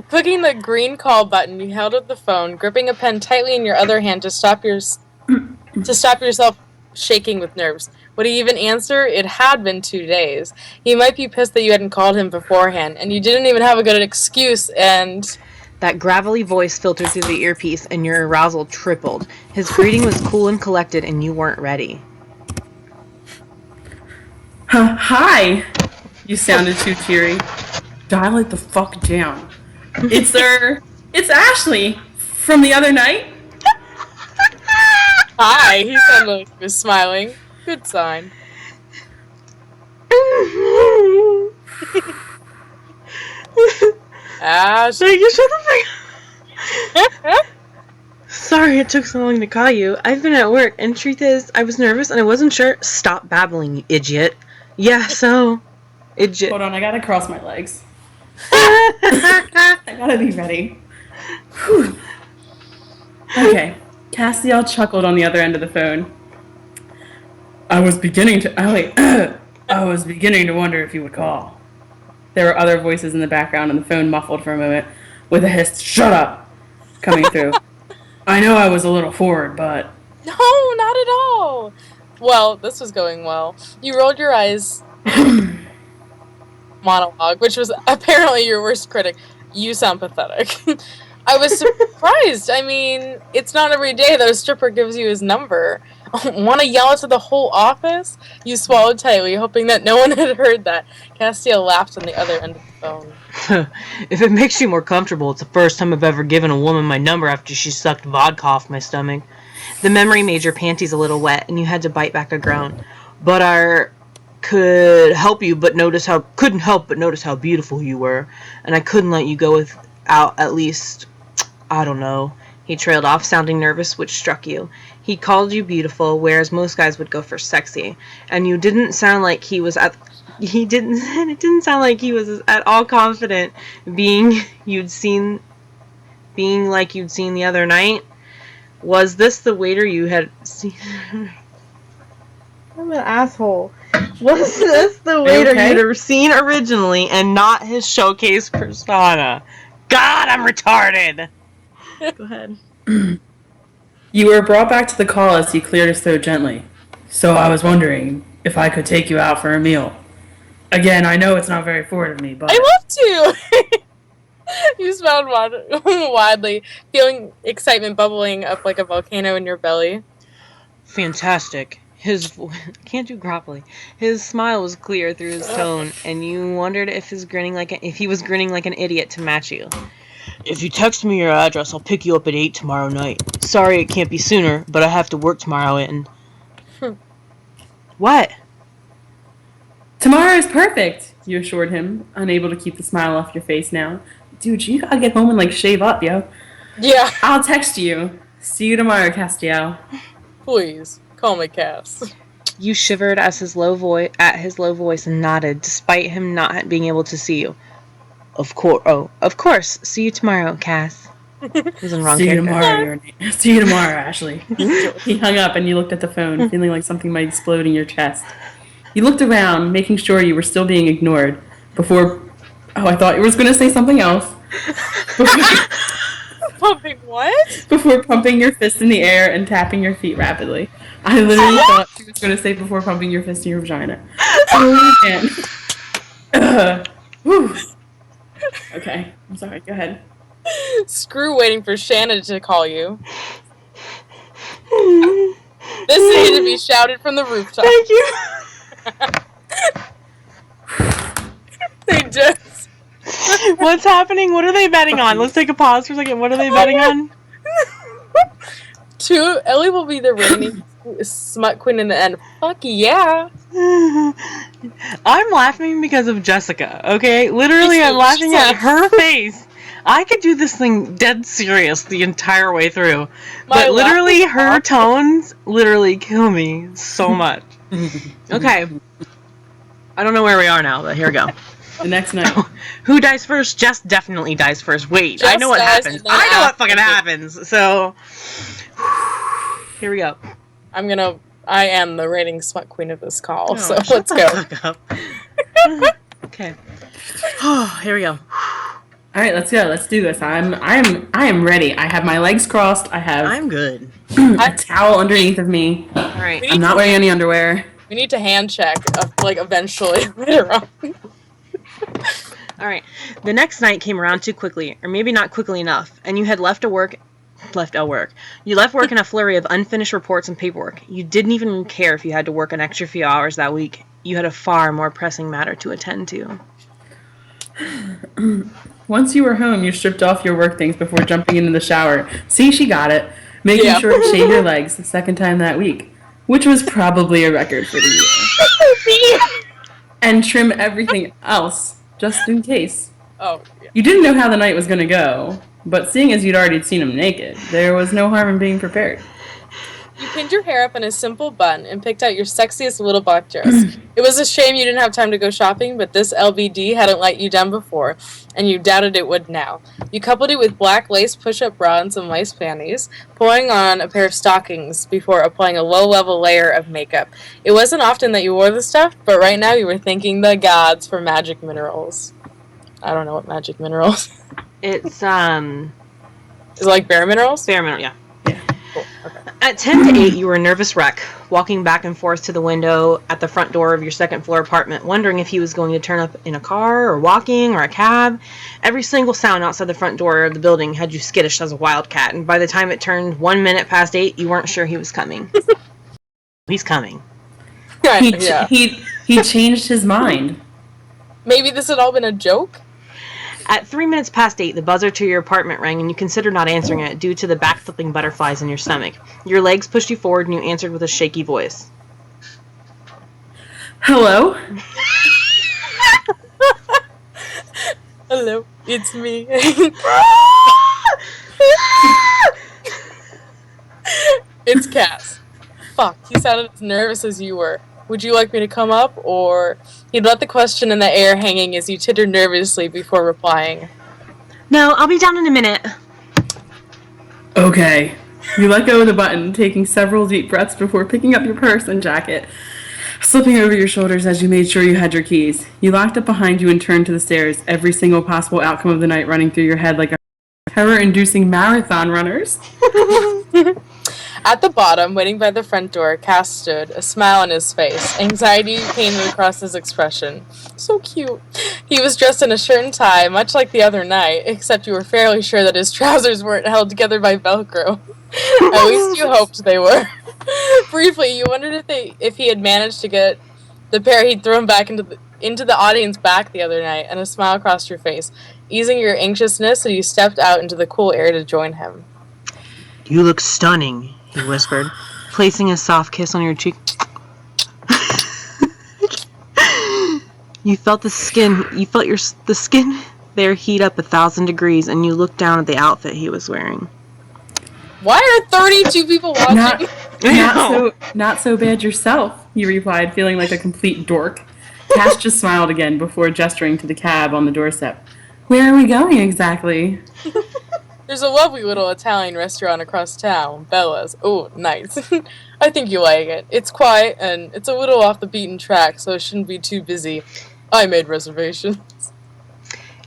Clicking the green call button, you held up the phone, gripping a pen tightly in your other hand to stop yourself shaking with nerves. Would he even answer? It had been 2 days. He might be pissed that you hadn't called him beforehand, and you didn't even have a good excuse, and... That gravelly voice filtered through the earpiece, and your arousal tripled. His greeting was cool and collected, and you weren't ready. Hi! You sounded too cheery. Dial it the fuck down. It's Ashley from the other night. Hi, he sounded like he was smiling. Good sign. Ash. Shut the fuck. Sorry it took so long to call you. I've been at work, and truth is, I was nervous and I wasn't sure. Stop babbling, you idiot. Yeah, so... Idiot. Hold on, I gotta cross my legs. I gotta be ready. Whew. Okay. Castiel chuckled on the other end of the phone. I was beginning to wonder if you would call. There were other voices in the background, and the phone muffled for a moment with a hissed "Shut up!" coming through. I know I was a little forward, but... No, not at all. Well, this was going well. You rolled your eyes. Monologue, which was apparently your worst critic. You sound pathetic. I was surprised. I mean, it's not every day that a stripper gives you his number. Want to yell it to the whole office? You swallowed tightly, hoping that no one had heard that. Castiel laughed on the other end of the phone. If it makes you more comfortable, it's the first time I've ever given a woman my number after she sucked vodka off my stomach. The memory made your panties a little wet, and you had to bite back a groan. But I couldn't help but notice how beautiful you were, and I couldn't let you go without at least, I don't know. He trailed off, sounding nervous, which struck you. He called you beautiful, whereas most guys would go for sexy, and it didn't sound like he was at all confident being like you'd seen the other night. Was this the waiter you had seen? I'm an asshole. Was this the waiter you'd have seen originally and not his showcase persona? God, I'm retarded! Go ahead. You were brought back to the call as he cleared his throat gently. So I was wondering if I could take you out for a meal. Again, I know it's not very forward of me, but... I love to! You smiled wildly, feeling excitement bubbling up like a volcano in your belly. Fantastic. Can't do properly. His smile was clear through his tone, and you wondered if he was grinning like an idiot to match you. If you text me your address, I'll pick you up at 8 tomorrow night. Sorry it can't be sooner, but I have to work tomorrow and... What? Tomorrow is perfect, you assured him, unable to keep the smile off your face now. Dude, you gotta get home and, shave up, yo. Yeah. I'll text you. See you tomorrow, Castiel. Please, call me Cass. You shivered at his low voice and nodded, despite him not being able to see you. Of course. See you tomorrow, Cass. He's in the wrong character. See you tomorrow, Ashley. He hung up and you looked at the phone, feeling like something might explode in your chest. You looked around, making sure you were still being ignored, before... Oh, I thought you were going to say something else. Pumping what? Before pumping your fist in the air and tapping your feet rapidly. I literally thought she was going to say before pumping your fist in your vagina. Whew. Okay, I'm sorry, go ahead. Screw waiting for Shannon to call you. This needed to be shouted from the rooftop. Thank you. They just... What's happening? What are they betting on? Let's take a pause for a second. What are they betting on? Ellie will be the reigning smut queen in the end. Fuck yeah. I'm laughing because of Jessica, okay? Literally, I'm laughing at her face. I could do this thing dead serious the entire way through. But literally, her tones literally kill me so much. Okay. I don't know where we are now, but here we go. The next night. Who dies first? Jess definitely dies first. Wait, Jess I know what happens. I know what fucking happens. happens. So, here we go. I am the reigning smut queen of this call, so shut let's go. Fuck up. Okay. Here we go. All right, let's go. Let's do this. I am ready. I have my legs crossed. I'm good. A towel underneath of me. All right. I'm not wearing any underwear. We need to hand check, eventually later on. All right. The next night came around too quickly, or maybe not quickly enough, and you had left work. You left work in a flurry of unfinished reports and paperwork. You didn't even care if you had to work an extra few hours that week. You had a far more pressing matter to attend to. Once you were home, you stripped off your work things before jumping into the shower. See, she got it. Making sure to shave your legs the second time that week, which was probably a record for the year. And trim everything else, just in case. Oh, yeah. You didn't know how the night was going to go, but seeing as you'd already seen him naked, there was no harm in being prepared. You pinned your hair up in a simple bun and picked out your sexiest little black dress. It was a shame you didn't have time to go shopping, but this LBD hadn't let you down before, and you doubted it would now. You coupled it with black lace push-up bra and some lace panties, pulling on a pair of stockings before applying a low-level layer of makeup. It wasn't often that you wore the stuff, but right now you were thanking the gods for magic minerals. I don't know what magic minerals. It's, Is it like bare minerals? bare mineral, yeah. Cool. Okay. At 10 to 8, you were a nervous wreck, walking back and forth to the window at the front door of your second-floor apartment, wondering if he was going to turn up in a car, or walking, or a cab. Every single sound outside the front door of the building had you skittish as a wildcat, and by the time it turned 1 minute past 8, you weren't sure he was coming. He's coming. He changed his mind. Maybe this had all been a joke? At 3 minutes past 8, the buzzer to your apartment rang, and you considered not answering it due to the back-flipping butterflies in your stomach. Your legs pushed you forward, and you answered with a shaky voice. Hello? Hello, it's me. It's Cass. Fuck, he sounded as nervous as you were. Would you like me to come up, or... He'd let the question in the air hanging as you tittered nervously before replying. No, I'll be down in a minute. Okay. You let go of the button, taking several deep breaths before picking up your purse and jacket, slipping over your shoulders as you made sure you had your keys. You locked it behind you and turned to the stairs, every single possible outcome of the night running through your head like a terror-inducing marathon runners. At the bottom, waiting by the front door, Cass stood, a smile on his face, anxiety painted across his expression. So cute. He was dressed in a shirt and tie, much like the other night, except you were fairly sure that his trousers weren't held together by Velcro. At least you hoped they were. Briefly, you wondered if he had managed to get the pair he'd thrown back into the audience back the other night, and a smile crossed your face, easing your anxiousness as you stepped out into the cool air to join him. You look stunning, he whispered, placing a soft kiss on your cheek. You felt the skin there heat up 1,000 degrees, and you looked down at the outfit he was wearing. Why are 32 people watching? Not so bad yourself, he replied, feeling like a complete dork. Cass just smiled again before gesturing to the cab on the doorstep. Where are we going exactly? There's a lovely little Italian restaurant across town, Bella's. Oh, nice. I think you like it. It's quiet, and it's a little off the beaten track, so it shouldn't be too busy. I made reservations.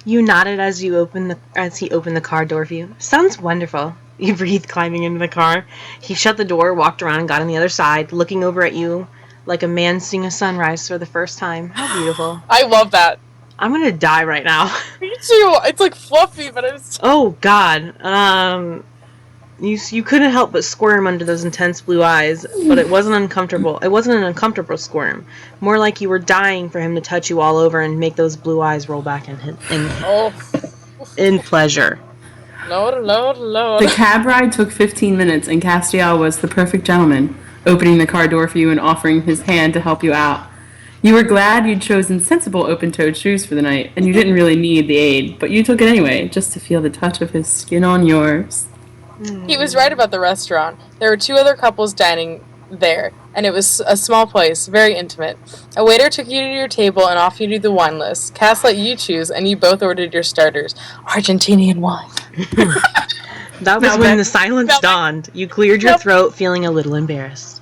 You nodded as he opened the car door for you. Sounds wonderful. You breathed, climbing into the car. He shut the door, walked around, and got on the other side, looking over at you like a man seeing a sunrise for the first time. How beautiful. I love that. I'm gonna die right now. Me too. It's like fluffy, but it's... Oh, God. You couldn't help but squirm under those intense blue eyes, but it wasn't uncomfortable. It wasn't an uncomfortable squirm. More like you were dying for him to touch you all over and make those blue eyes roll back in pleasure. Lord. The cab ride took 15 minutes, and Castiel was the perfect gentleman, opening the car door for you and offering his hand to help you out. You were glad you'd chosen sensible open-toed shoes for the night, and you didn't really need the aid, but you took it anyway, just to feel the touch of his skin on yours. He was right about the restaurant. There were 2 other couples dining there, and it was a small place, very intimate. A waiter took you to your table and offered you the wine list. Cass let you choose, and you both ordered your starters. Argentinian wine. That was when the silence dawned. You cleared your throat, feeling a little embarrassed.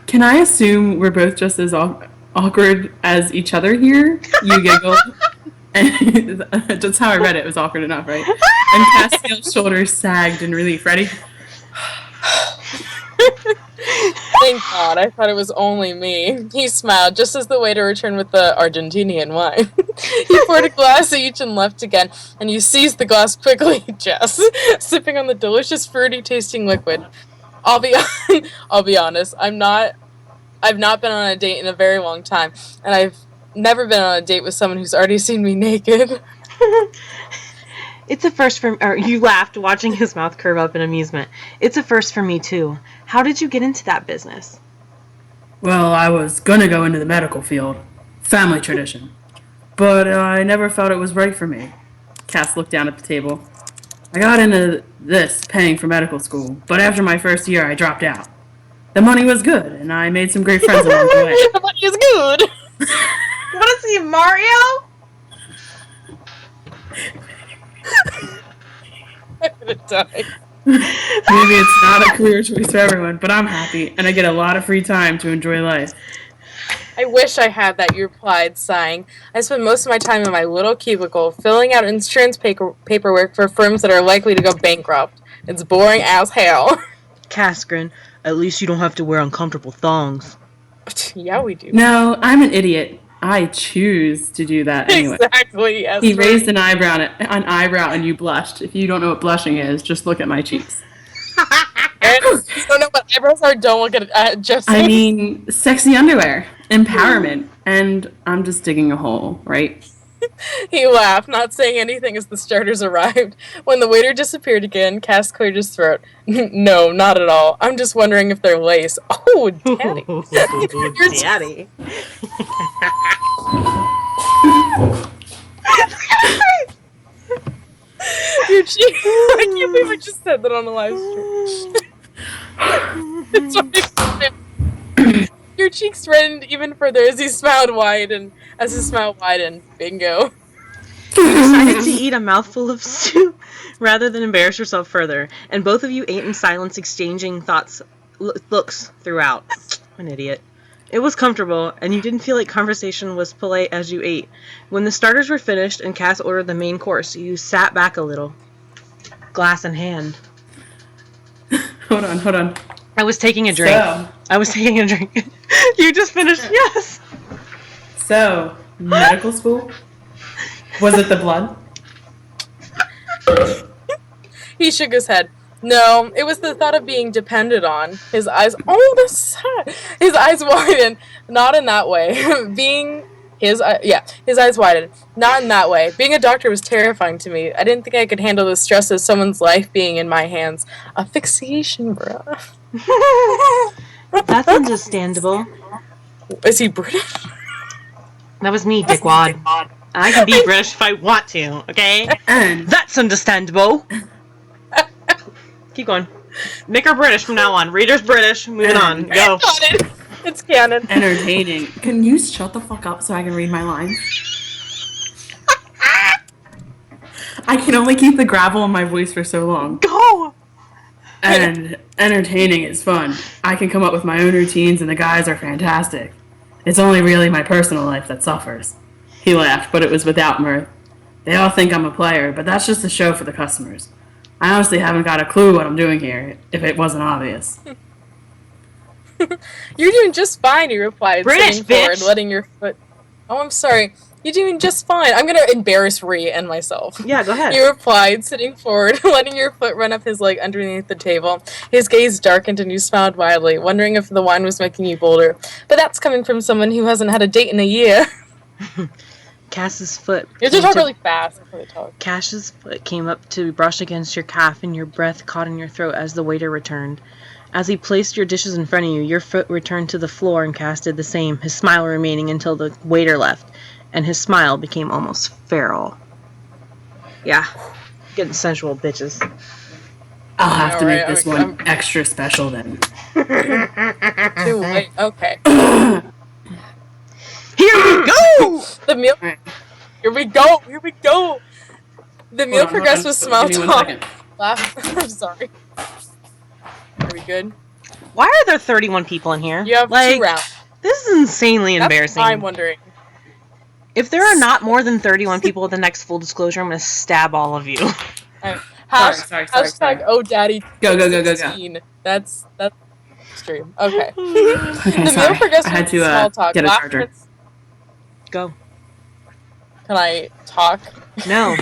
Can I assume we're both just as awkward as each other here? You giggled. And that's how I read it. It was awkward enough, right? And Castiel's shoulders sagged in relief. Ready? Thank God, I thought it was only me. He smiled just as the waiter returned with the Argentinian wine. He poured a glass each and left again, and you seized the glass quickly, Jess, sipping on the delicious fruity-tasting liquid. I'll be I'll be honest, I've not been on a date in a very long time, and I've never been on a date with someone who's already seen me naked. It's a first for or you laughed, watching his mouth curve up in amusement. It's a first for me too. How did you get into that business? Well, I was gonna go into the medical field. Family tradition. But I never felt it was right for me. Cass looked down at the table. I got into this paying for medical school, but after my first year I dropped out. The money was good, and I made some great friends along the way. The money is good! Want to see Mario? I'm gonna die. Maybe it's not a clear choice for everyone, but I'm happy, and I get a lot of free time to enjoy life. I wish I had that, you replied, sighing. I spend most of my time in my little cubicle, filling out insurance paperwork for firms that are likely to go bankrupt. It's boring as hell. Cass grinned. At least you don't have to wear uncomfortable thongs. Yeah, we do. No, I'm an idiot. I choose to do that anyway. Exactly, yes. He raised an eyebrow, and you blushed. If you don't know what blushing is, just look at my cheeks. And if you don't know what eyebrows are, don't look at just. I mean, sexy underwear, empowerment, and I'm just digging a hole, right? He laughed, not saying anything as the starters arrived. When the waiter disappeared again, Cass cleared his throat. No, not at all. I'm just wondering if they're lace. Oh, daddy. Daddy. Your cheek. I can't believe I just said that on the live stream. Your cheeks reddened even further as he smiled wide, and as his smile widened, bingo. You decided to eat a mouthful of stew rather than embarrass yourself further, and both of you ate in silence, exchanging looks throughout. An idiot. It was comfortable, and you didn't feel like conversation was polite as you ate. When the starters were finished and Cass ordered the main course, you sat back a little, glass in hand. Hold on. I was taking a drink. You just finished. Yes. So, medical school? Was it the blood? He shook his head. No, it was the thought of being depended on. His eyes. Oh, that's sad. His eyes widened. Not in that way. His eyes widened. Not in that way. Being a doctor was terrifying to me. I didn't think I could handle the stress of someone's life being in my hands. Asphyxiation, bruh. That's understandable. Is he British? That was me, dickwad. I can be British if I want to, okay? And That's understandable. Keep going. Make her British from now on. Reader's British. Moving on. Go. Got it. It's canon. entertaining. Can you shut the fuck up so I can read my lines? I can only keep the gravel in my voice for so long. Go! And entertaining is fun. I can come up with my own routines and the guys are fantastic. It's only really my personal life that suffers. He laughed, but it was without mirth. They all think I'm a player, but that's just a show for the customers. I honestly haven't got a clue what I'm doing here, if it wasn't obvious. You're doing just fine, he replied, British, sitting forward, bitch. letting your foot... Oh, I'm sorry. You're doing just fine. I'm gonna embarrass Ree and myself. Yeah, go ahead. You replied, sitting forward, letting your foot run up his leg underneath the table. His gaze darkened and you smiled wildly, wondering if the wine was making you bolder. But that's coming from someone who hasn't had a date in a year. Cass's foot. You have to talk really fast before they talk. Cash's foot came up to brush against your calf, and your breath caught in your throat as the waiter returned. As he placed your dishes in front of you, your foot returned to the floor, and Cass did the same, his smile remaining until the waiter left, and his smile became almost feral. Yeah, getting sensual, bitches. I'll have to make Alright, this one extra special then. Too late. Okay. Here we go! The meal... Alright. Here we go! Here we go! The meal Hold on, progressed with small Give me 1 talk. second. Laugh. I'm sorry. Are we good? Why are there 31 people in here? You have 2 rounds. This is insanely That's embarrassing. what I'm wondering. If there are not more than 31 people at the next full disclosure, I'm going to stab all of you. Alright. Sorry. Hashtag oh daddy Go. 16. That's Stream. Okay. Okay, The sorry. meal progressed I had with to small talk. get a Laughter charger. and Go. Can I talk? No.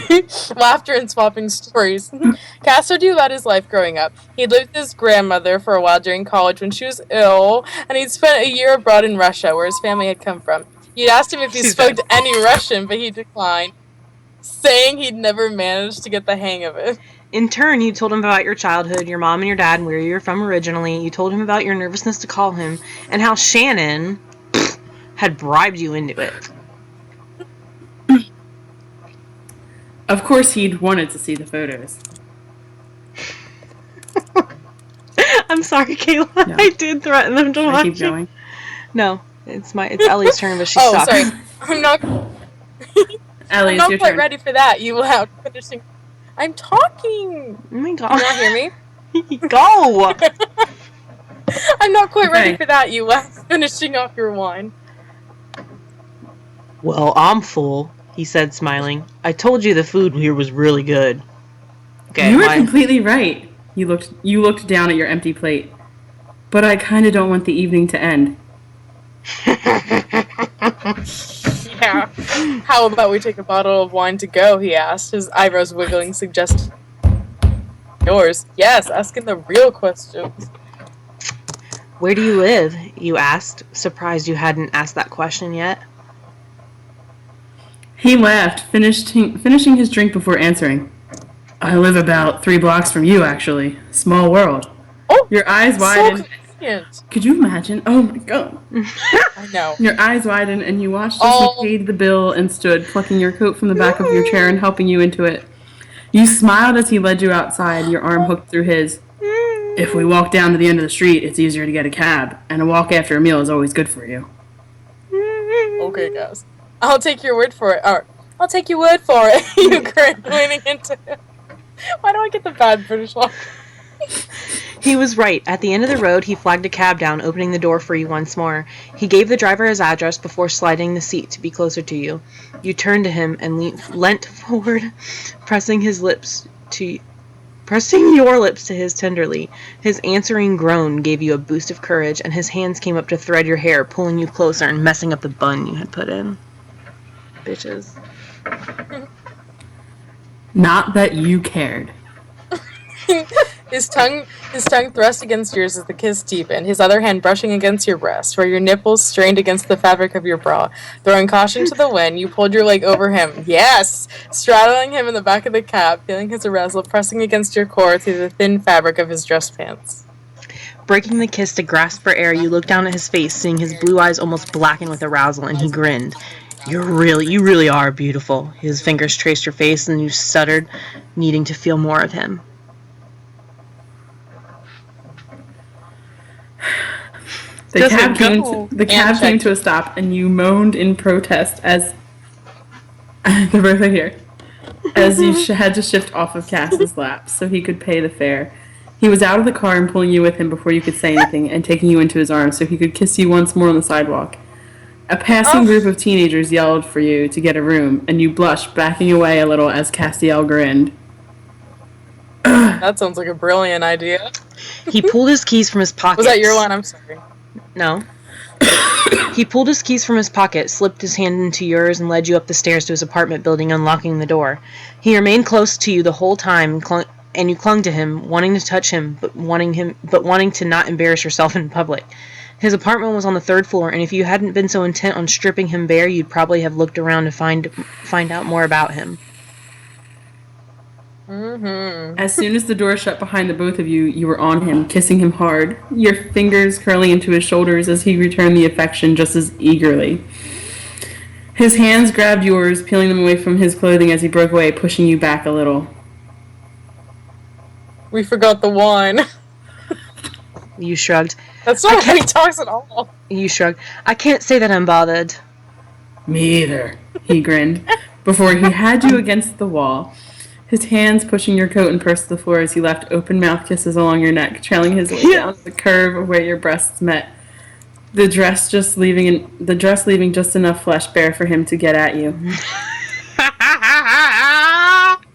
Laughter and swapping stories. Cass told you about his life growing up. He'd lived with his grandmother for a while during college when she was ill, and he'd spent a year abroad in Russia, where his family had come from. You'd asked him if he She's spoke dead. any Russian, but he declined, saying he'd never managed to get the hang of it. In turn, you told him about your childhood, your mom and your dad, and where you were from originally. You told him about your nervousness to call him, and how Shannon had bribed you into it. Of course, he'd wanted to see the photos. I'm sorry, Kayla. No. I did threaten them to Should I watch keep it. going? No, it's Ellie's turn, but she Oh, sucks. sorry. I'm not Ellie, it's your quite turn. ready for that. You loud finishing. I'm talking. Oh my Can you not hear me? god. Go! I'm not quite ready Okay. for that. You loud finishing off your wine. Well, I'm full, he said, smiling. I told you the food here was really good. Okay, You were completely right. You looked down at your empty plate. But I kind of don't want the evening to end. Yeah. How about we take a bottle of wine to go? He asked, his eyebrows wiggling, suggesting. Yours? Yes, asking the real questions. Where do you live? You asked, surprised you hadn't asked that question yet. He laughed, finishing his drink before answering. I live about 3 blocks from you, actually. Small world. Oh, Your eyes so widened. convenient. Could you imagine? Oh my god. I know. Your eyes widened and you watched as Oh. he paid the bill and stood, plucking your coat from the back of your chair and helping you into it. You smiled as he led you outside, your arm hooked through his. If we walk down to the end of the street, it's easier to get a cab, and a walk after a meal is always good for you. Okay, guys. I'll take your word for it. Or, I'll take your word for it. You grin, leaning into it. Why do I get the bad British one? He was right. At the end of the road, he flagged a cab down, opening the door for you once more. He gave the driver his address before sliding the seat to be closer to you. You turned to him and leant forward, pressing your lips to his tenderly. His answering groan gave you a boost of courage, and his hands came up to thread your hair, pulling you closer and messing up the bun you had put in. Bitches. Not that you cared. His tongue thrust against yours as the kiss deepened, his other hand brushing against your breast, where your nipples strained against the fabric of your bra. Throwing caution to the wind, you pulled your leg over him. Yes! Straddling him in the back of the cab, feeling his arousal pressing against your core through the thin fabric of his dress pants. Breaking the kiss to grasp for air, you looked down at his face, seeing his blue eyes almost blacken with arousal, and he grinned. You really are beautiful. His fingers traced your face, and you stuttered, needing to feel more of him. The cab came to a stop, and you moaned in protest as they're both right here. As you had to shift off of Cass's lap so he could pay the fare. He was out of the car and pulling you with him before you could say anything, and taking you into his arms so he could kiss you once more on the sidewalk. A passing group of teenagers yelled for you to get a room, and you blushed, backing away a little as Castiel grinned. That sounds like a brilliant idea. He pulled his keys from his pocket. Was that your one? I'm sorry. No. He pulled his keys from his pocket, slipped his hand into yours, and led you up the stairs to his apartment building, unlocking the door. He remained close to you the whole time, and you clung to him, wanting to touch him, but wanting to not embarrass yourself in public. His apartment was on the 3rd floor, and if you hadn't been so intent on stripping him bare, you'd probably have looked around to find out more about him. Mm-hmm. As soon as the door shut behind the both of you, you were on him, kissing him hard, your fingers curling into his shoulders as he returned the affection just as eagerly. His hands grabbed yours, peeling them away from his clothing as he broke away, pushing you back a little. We forgot the wine. You shrugged. That's not how he talks at all. You shrugged. I can't say that I'm bothered. Me either, he grinned, before he had you against the wall. His hands pushing your coat and purse to the floor as he left open-mouth kisses along your neck, trailing his way down the curve of where your breasts met. The dress leaving just enough flesh bare for him to get at you.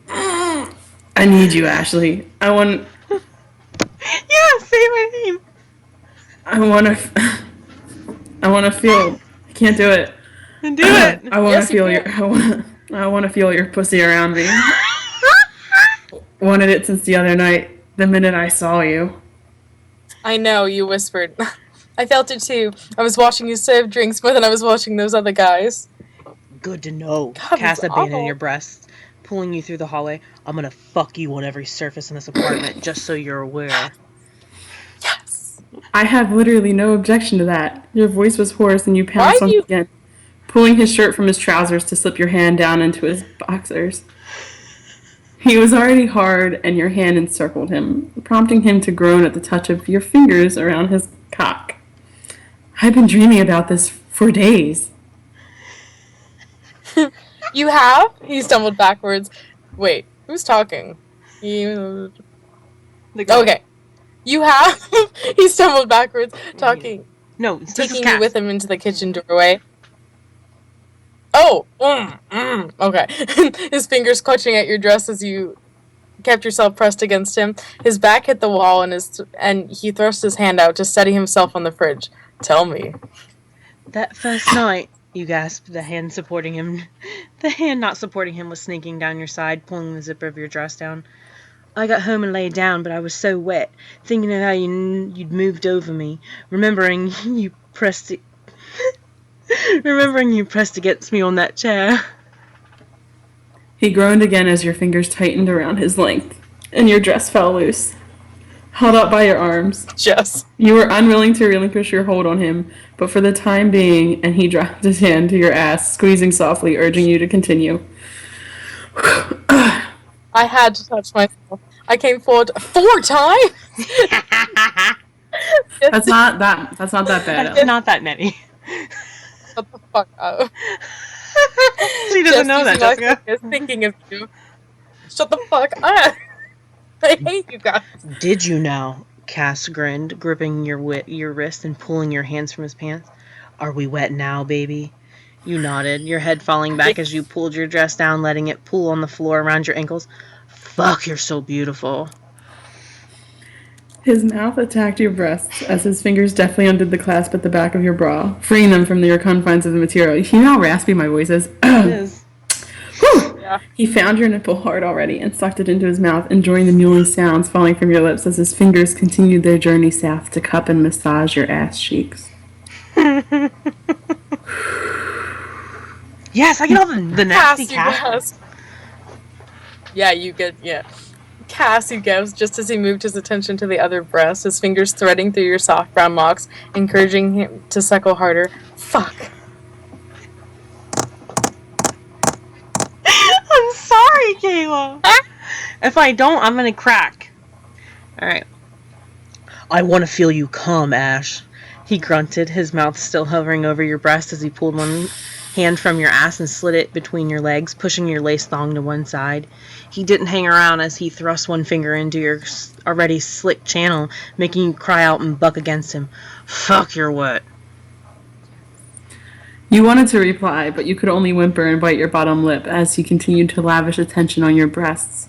I need you, Ashley. I want. Yeah, say my name. I want to. I want to feel. I can't do it. Do it. I want Yes, to you feel your. can. I want to feel your pussy around me. Wanted it since the other night. The minute I saw you. I know, you whispered. I felt it too. I was watching you serve drinks more than I was watching those other guys. Good to know. God, Cast that's abandon awful. your breasts, pulling you through the hallway. I'm gonna fuck you on every surface in this apartment, just so you're aware. Yes. I have literally no objection to that. Your voice was hoarse and you pounced Why on do him you- again, pulling his shirt from his trousers to slip your hand down into his boxers. He was already hard, and your hand encircled him, prompting him to groan at the touch of your fingers around his cock. I've been dreaming about this for days. You have? He stumbled backwards. Wait, who's talking? You. The girl. Okay. You have? He stumbled backwards, talking, No, this is taking you Cass. with him into the kitchen doorway. Oh, okay. His fingers clutching at your dress as you kept yourself pressed against him. His back hit the wall, and he thrust his hand out to steady himself on the fridge. Tell me. That first night, you gasped, the hand supporting him. The hand not supporting him was sneaking down your side, pulling the zipper of your dress down. I got home and laid down, but I was so wet, thinking of how you'd moved over me, remembering you pressed against me on that chair. He groaned again as your fingers tightened around his length, and your dress fell loose. Held up by your arms, Jess. you were unwilling to relinquish your hold on him, but for the time being, and he dropped his hand to your ass, squeezing softly, urging you to continue. I had to touch myself. I came forward 4 times. That's not that bad. That's not that many. Shut the fuck up. She doesn't know that, Just using my Jessica. fingers, thinking of you. Shut the fuck up. I hate you guys. Did you now? Cass grinned, gripping your wrist and pulling your hands from his pants. Are we wet now, baby? You nodded, your head falling back as you pulled your dress down, letting it pool on the floor around your ankles. Fuck, you're so beautiful. His mouth attacked your breasts as his fingers deftly undid the clasp at the back of your bra, freeing them from your confines of the material. You know how raspy my voice is? It is. Whew! Yeah. He found your nipple hard already and sucked it into his mouth, enjoying the mewling sounds falling from your lips as his fingers continued their journey south to cup and massage your ass cheeks. Yes, I get all the nasty Cass, you cat. guys. Yeah, you get, yeah. Cass, you gives, just as he moved his attention to the other breast, his fingers threading through your soft brown locks, encouraging him to suckle harder. Fuck. I'm sorry, Kayla. If I don't, I'm gonna crack. Alright. I want to feel you come, Ash. He grunted, his mouth still hovering over your breast as he pulled one hand from your ass and slid it between your legs, pushing your lace thong to one side. He didn't hang around as he thrust one finger into your already slick channel, making you cry out and buck against him. Fuck, you're wet. You wanted to reply, but you could only whimper and bite your bottom lip as he continued to lavish attention on your breasts,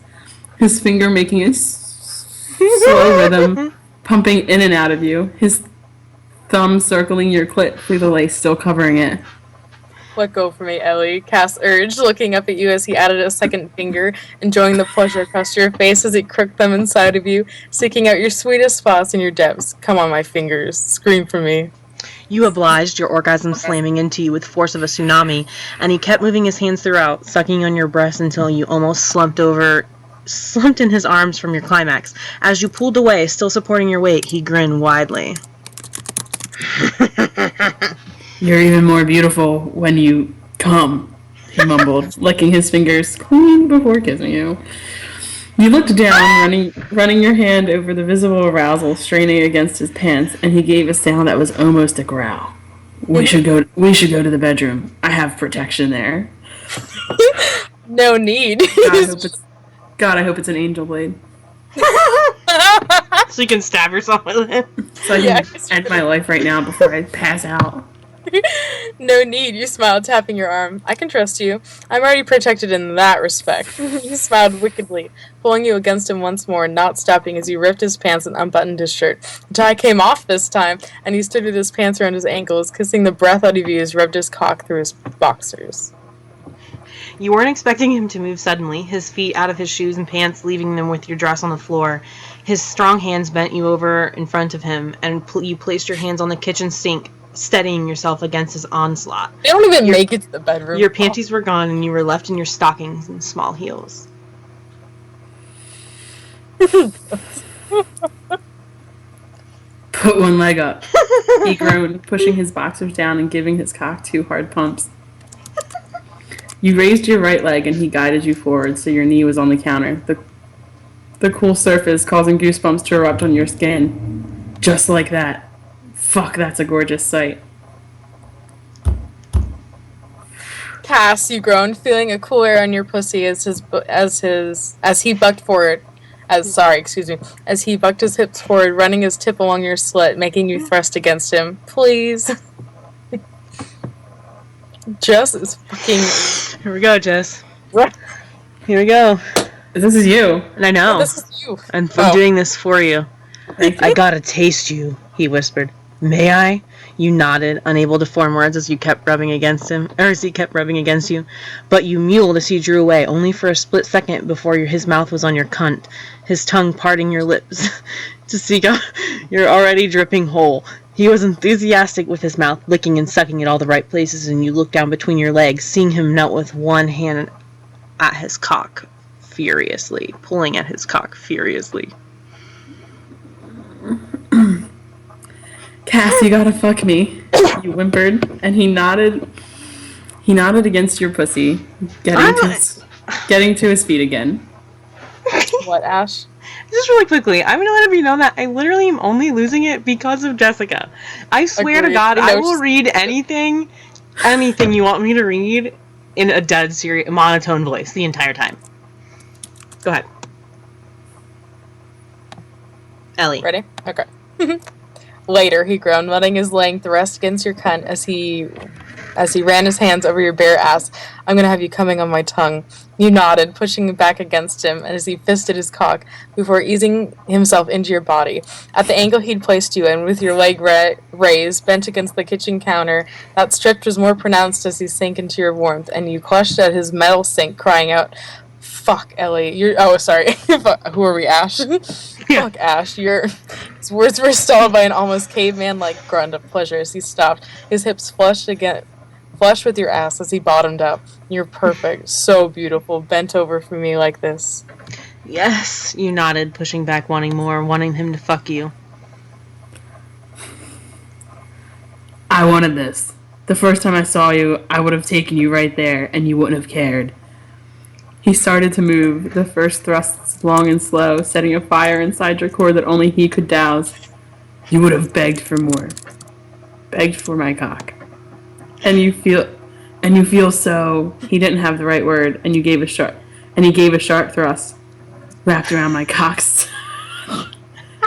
his finger making a slow rhythm, pumping in and out of you, his thumb circling your clit through the lace still covering it. Let go for me, Ellie. Cass urged, looking up at you as he added a second finger, enjoying the pleasure across your face as he crooked them inside of you, seeking out your sweetest spots and your depths. Come on, my fingers. Scream for me. You obliged, your orgasm slamming into you with force of a tsunami, and he kept moving his hands throughout, sucking on your breast until you almost slumped in his arms from your climax. As you pulled away, still supporting your weight, he grinned widely. You're even more beautiful when you come, he mumbled, licking his fingers clean before kissing you. You looked down, running your hand over the visible arousal straining against his pants, and he gave a sound that was almost a growl. We should go to the bedroom. I have protection there. No need. God, I hope it's an angel blade. So you can stab yourself with it. So I can end my life right now before I pass out. No need, you smiled, tapping your arm. I can trust you. I'm already protected in that respect. He smiled wickedly, pulling you against him once more, not stopping as he ripped his pants and unbuttoned his shirt. The tie came off this time, and he stood with his pants around his ankles, kissing the breath out of you as he rubbed his cock through his boxers. You weren't expecting him to move suddenly, his feet out of his shoes and pants, leaving them with your dress on the floor. His strong hands bent you over in front of him, and you placed your hands on the kitchen sink, steadying yourself against his onslaught. They don't even make it to the bedroom. Your panties were gone, and you were left in your stockings and small heels. Put one leg up. He groaned, pushing his boxers down and giving his cock 2 hard pumps. You raised your right leg and he guided you forward so your knee was on the counter, the cool surface causing goosebumps to erupt on your skin. Just like that. Fuck, that's a gorgeous sight. Cass, you groaned, feeling a cool air on your pussy as he bucked forward. As he bucked his hips forward, running his tip along your slit, making you thrust against him. Please. Jess is fucking... Here we go, Jess. What? Here we go. This is you. And I know. Oh, this is you. I'm doing this for you. I gotta taste you, he whispered. May I? You nodded, unable to form words as he kept rubbing against you. But you mewed as he drew away, only for a split second before his mouth was on your cunt, his tongue parting your lips to seek out your already dripping hole. He was enthusiastic with his mouth, licking and sucking at all the right places, and you looked down between your legs, seeing him knelt with one hand at his cock furiously, pulling at his cock furiously. Cass, you gotta fuck me. You whimpered, and he nodded against your pussy, getting to his feet again. What, Ash? Just really quickly, I'm gonna let you know that I literally am only losing it because of Jessica. I swear to God, I will read anything you want me to read in a dead serious monotone voice the entire time. Go ahead. Ellie. Ready? Okay. Later, he groaned, letting his length rest against your cunt as he ran his hands over your bare ass. I'm gonna have you coming on my tongue. You nodded, pushing back against him as he fisted his cock before easing himself into your body. At the angle he'd placed you in, with your leg raised, bent against the kitchen counter, that stretch was more pronounced as he sank into your warmth, and you clutched at his metal sink, crying out, "Fuck, Ellie, sorry. Who are we, Ash?" Yeah. Fuck, Ash, His words were stalled by an almost caveman-like grunt of pleasure as he stopped, his hips flush with your ass as he bottomed up. You're perfect, so beautiful, bent over for me like this. Yes, you nodded, pushing back, wanting more, wanting him to fuck you. I wanted this. The first time I saw you, I would have taken you right there, and you wouldn't have cared. He started to move, the first thrusts long and slow, setting a fire inside your core that only he could douse. You would have begged for more. Begged for my cock. And you feel so... He didn't have the right word, and he gave a sharp thrust. Wrapped around my cock.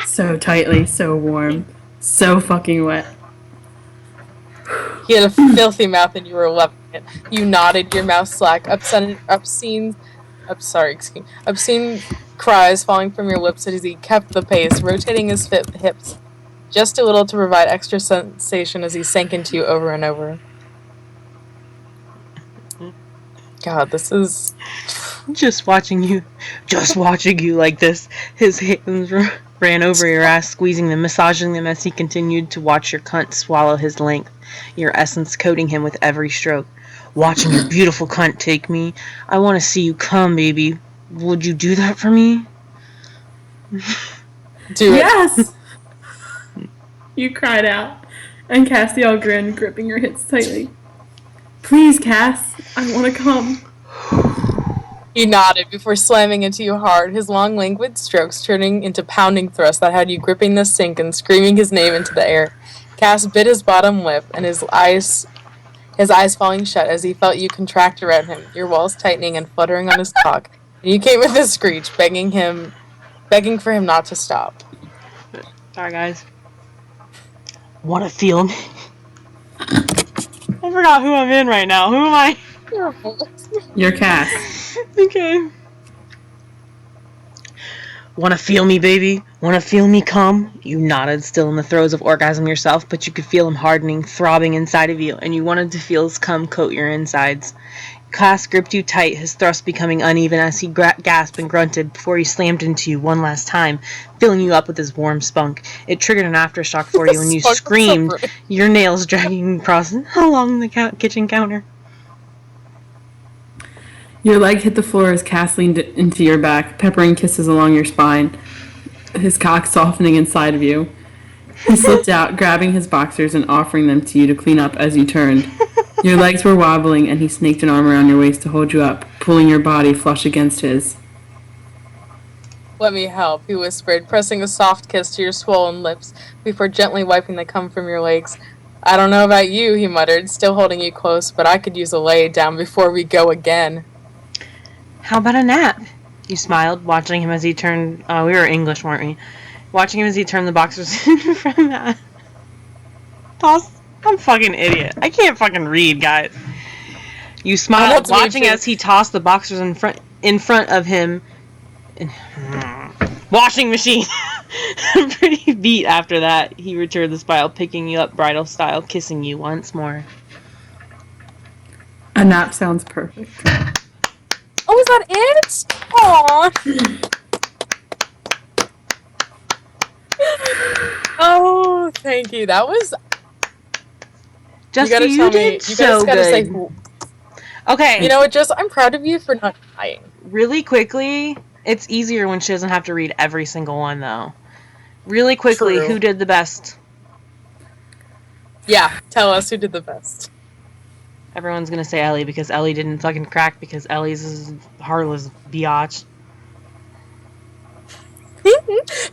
So tightly, so warm, so fucking wet. He had a filthy mouth and you were loving it. You nodded, your mouth slack, obscene cries falling from your lips as he kept the pace, rotating his hips just a little to provide extra sensation as he sank into you over and over. God, this is... Just watching you like this. His hands ran over your ass, squeezing them, massaging them as he continued to watch your cunt swallow his length, your essence coating him with every stroke. Watching your beautiful cunt take me. I want to see you come, baby. Would you do that for me? Do it. Yes! You cried out, and Castiel grinned, gripping your hips tightly. Please, Cass, I want to come. He nodded before slamming into you hard, his long, languid strokes turning into pounding thrusts that had you gripping the sink and screaming his name into the air. Cass bit his bottom lip, and his eyes falling shut as he felt you contract around him, your walls tightening and fluttering on his cock. And you came with a screech, begging for him not to stop. Sorry, guys. Want to feel me? I forgot who I'm in right now. Who am I? You're Cass. Okay. Wanna feel me, baby? Wanna feel me come? You nodded, still in the throes of orgasm yourself, but you could feel him hardening, throbbing inside of you, and you wanted to feel his cum coat your insides. Cass gripped you tight, his thrust becoming uneven as he gasped and grunted before he slammed into you one last time, filling you up with his warm spunk. It triggered an aftershock for you, and you screamed, your nails dragging across along the kitchen counter. Your leg hit the floor as Cass leaned into your back, peppering kisses along your spine, his cock softening inside of you. He slipped out, grabbing his boxers and offering them to you to clean up as you turned. Your legs were wobbling, and he snaked an arm around your waist to hold you up, pulling your body flush against his. Let me help, he whispered, pressing a soft kiss to your swollen lips before gently wiping the cum from your legs. I don't know about you, he muttered, still holding you close, but I could use a lay down before we go again. How about a nap? You smiled, watching him as he turned... we were English, weren't we? Watching him as he turned the boxers in front of that. I'm fucking idiot. I can't fucking read, guys. You smiled, watching as he tossed the boxers in front of him. Washing machine! Pretty beat after that. He returned the smile, picking you up bridal style, kissing you once more. A nap sounds perfect. Oh, is that it? Aww. Oh, thank you. That was... Jessica, you did so good. Okay. You know what, Jess? I'm proud of you for not dying. Really quickly, it's easier when she doesn't have to read every single one, though. Really quickly, True. Who did the best? Yeah, tell us who did the best. Everyone's gonna say Ellie because Ellie didn't fucking crack because Ellie's is heartless biatch.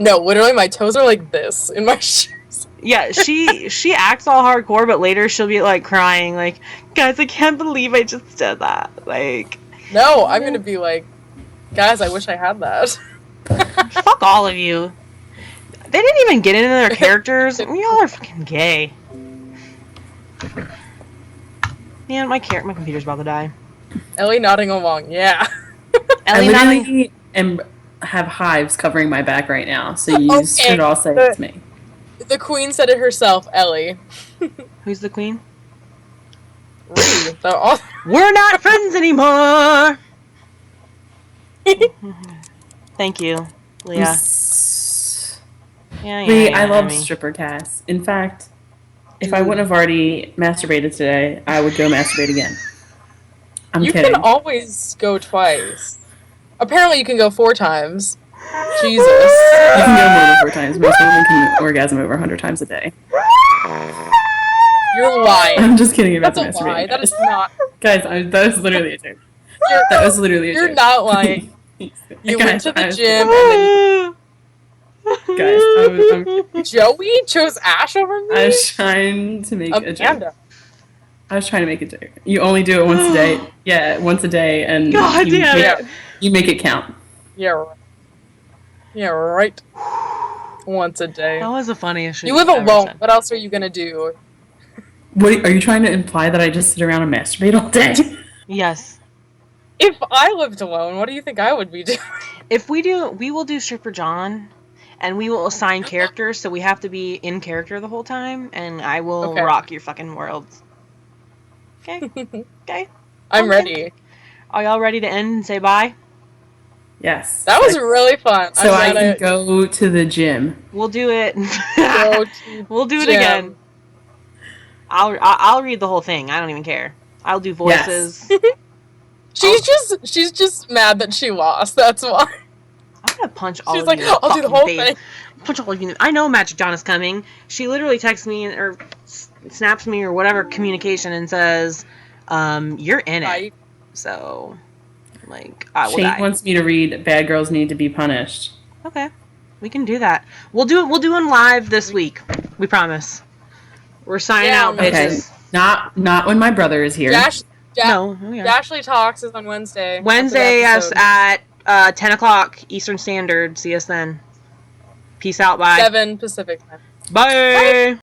No, literally, my toes are like this in my shoes. Yeah, she acts all hardcore, but later she'll be like crying, like, guys, I can't believe I just did that. Like, no, I'm gonna be like, guys, I wish I had that. fuck all of you. They didn't even get into their characters. Y'all are fucking gay. Man, my computer's about to die. Ellie nodding along, yeah. Ellie I literally have hives covering my back right now, so you should all say it's me. The queen said it herself, Ellie. Who's the queen? We're not friends anymore! Thank you, Leah. Lee, I love stripper Cass. In fact, if I wouldn't have already masturbated today, I would go masturbate again. I'm kidding. You can always go twice. Apparently you can go 4 times. Jesus. You can go more than 4 times. Most women can orgasm over 100 times a day. You're lying. I'm just kidding about the That's a masturbating. lie. That is not... Guys, that was literally a joke. That was literally a joke. You're not lying. You went to the gym and Guys, Joey chose Ash over me? I was trying to make a joke. I was trying to make a joke. You only do it once a day. Yeah, once a day, and you make it count. Yeah, right. Yeah, right. Once a day. That was the funniest shit you live alone. What else are you gonna do? What are you trying to imply that I just sit around and masturbate all day? Yes. If I lived alone, what do you think I would be doing? If we will do Stripper John, and we will assign characters, so we have to be in character the whole time, and I will rock your fucking worlds. Okay? Okay? I'm ready. Are y'all ready to end and say bye? Yes. That was really fun. So I can go to the gym. We'll do it. We'll do it gym. again. I'll read the whole thing. I don't even care. I'll do voices. Yes. She's just mad that she lost. That's why. I'm gonna punch all She's of like, you. I'll do the whole thing. Punch all of you. I know Magic John is coming. She literally texts me or snaps me or whatever communication and says, "You're in it." So, like, I will die. Shane wants me to read "Bad Girls Need to Be Punished." Okay, we can do that. We'll do one live this week. We promise. We're signing out, bitches. Okay. Not when my brother is here. Dashley Talks is on Wednesday. Wednesday at 10 o'clock Eastern Standard. See us then. Peace out. Bye. 7 Pacific time. Bye.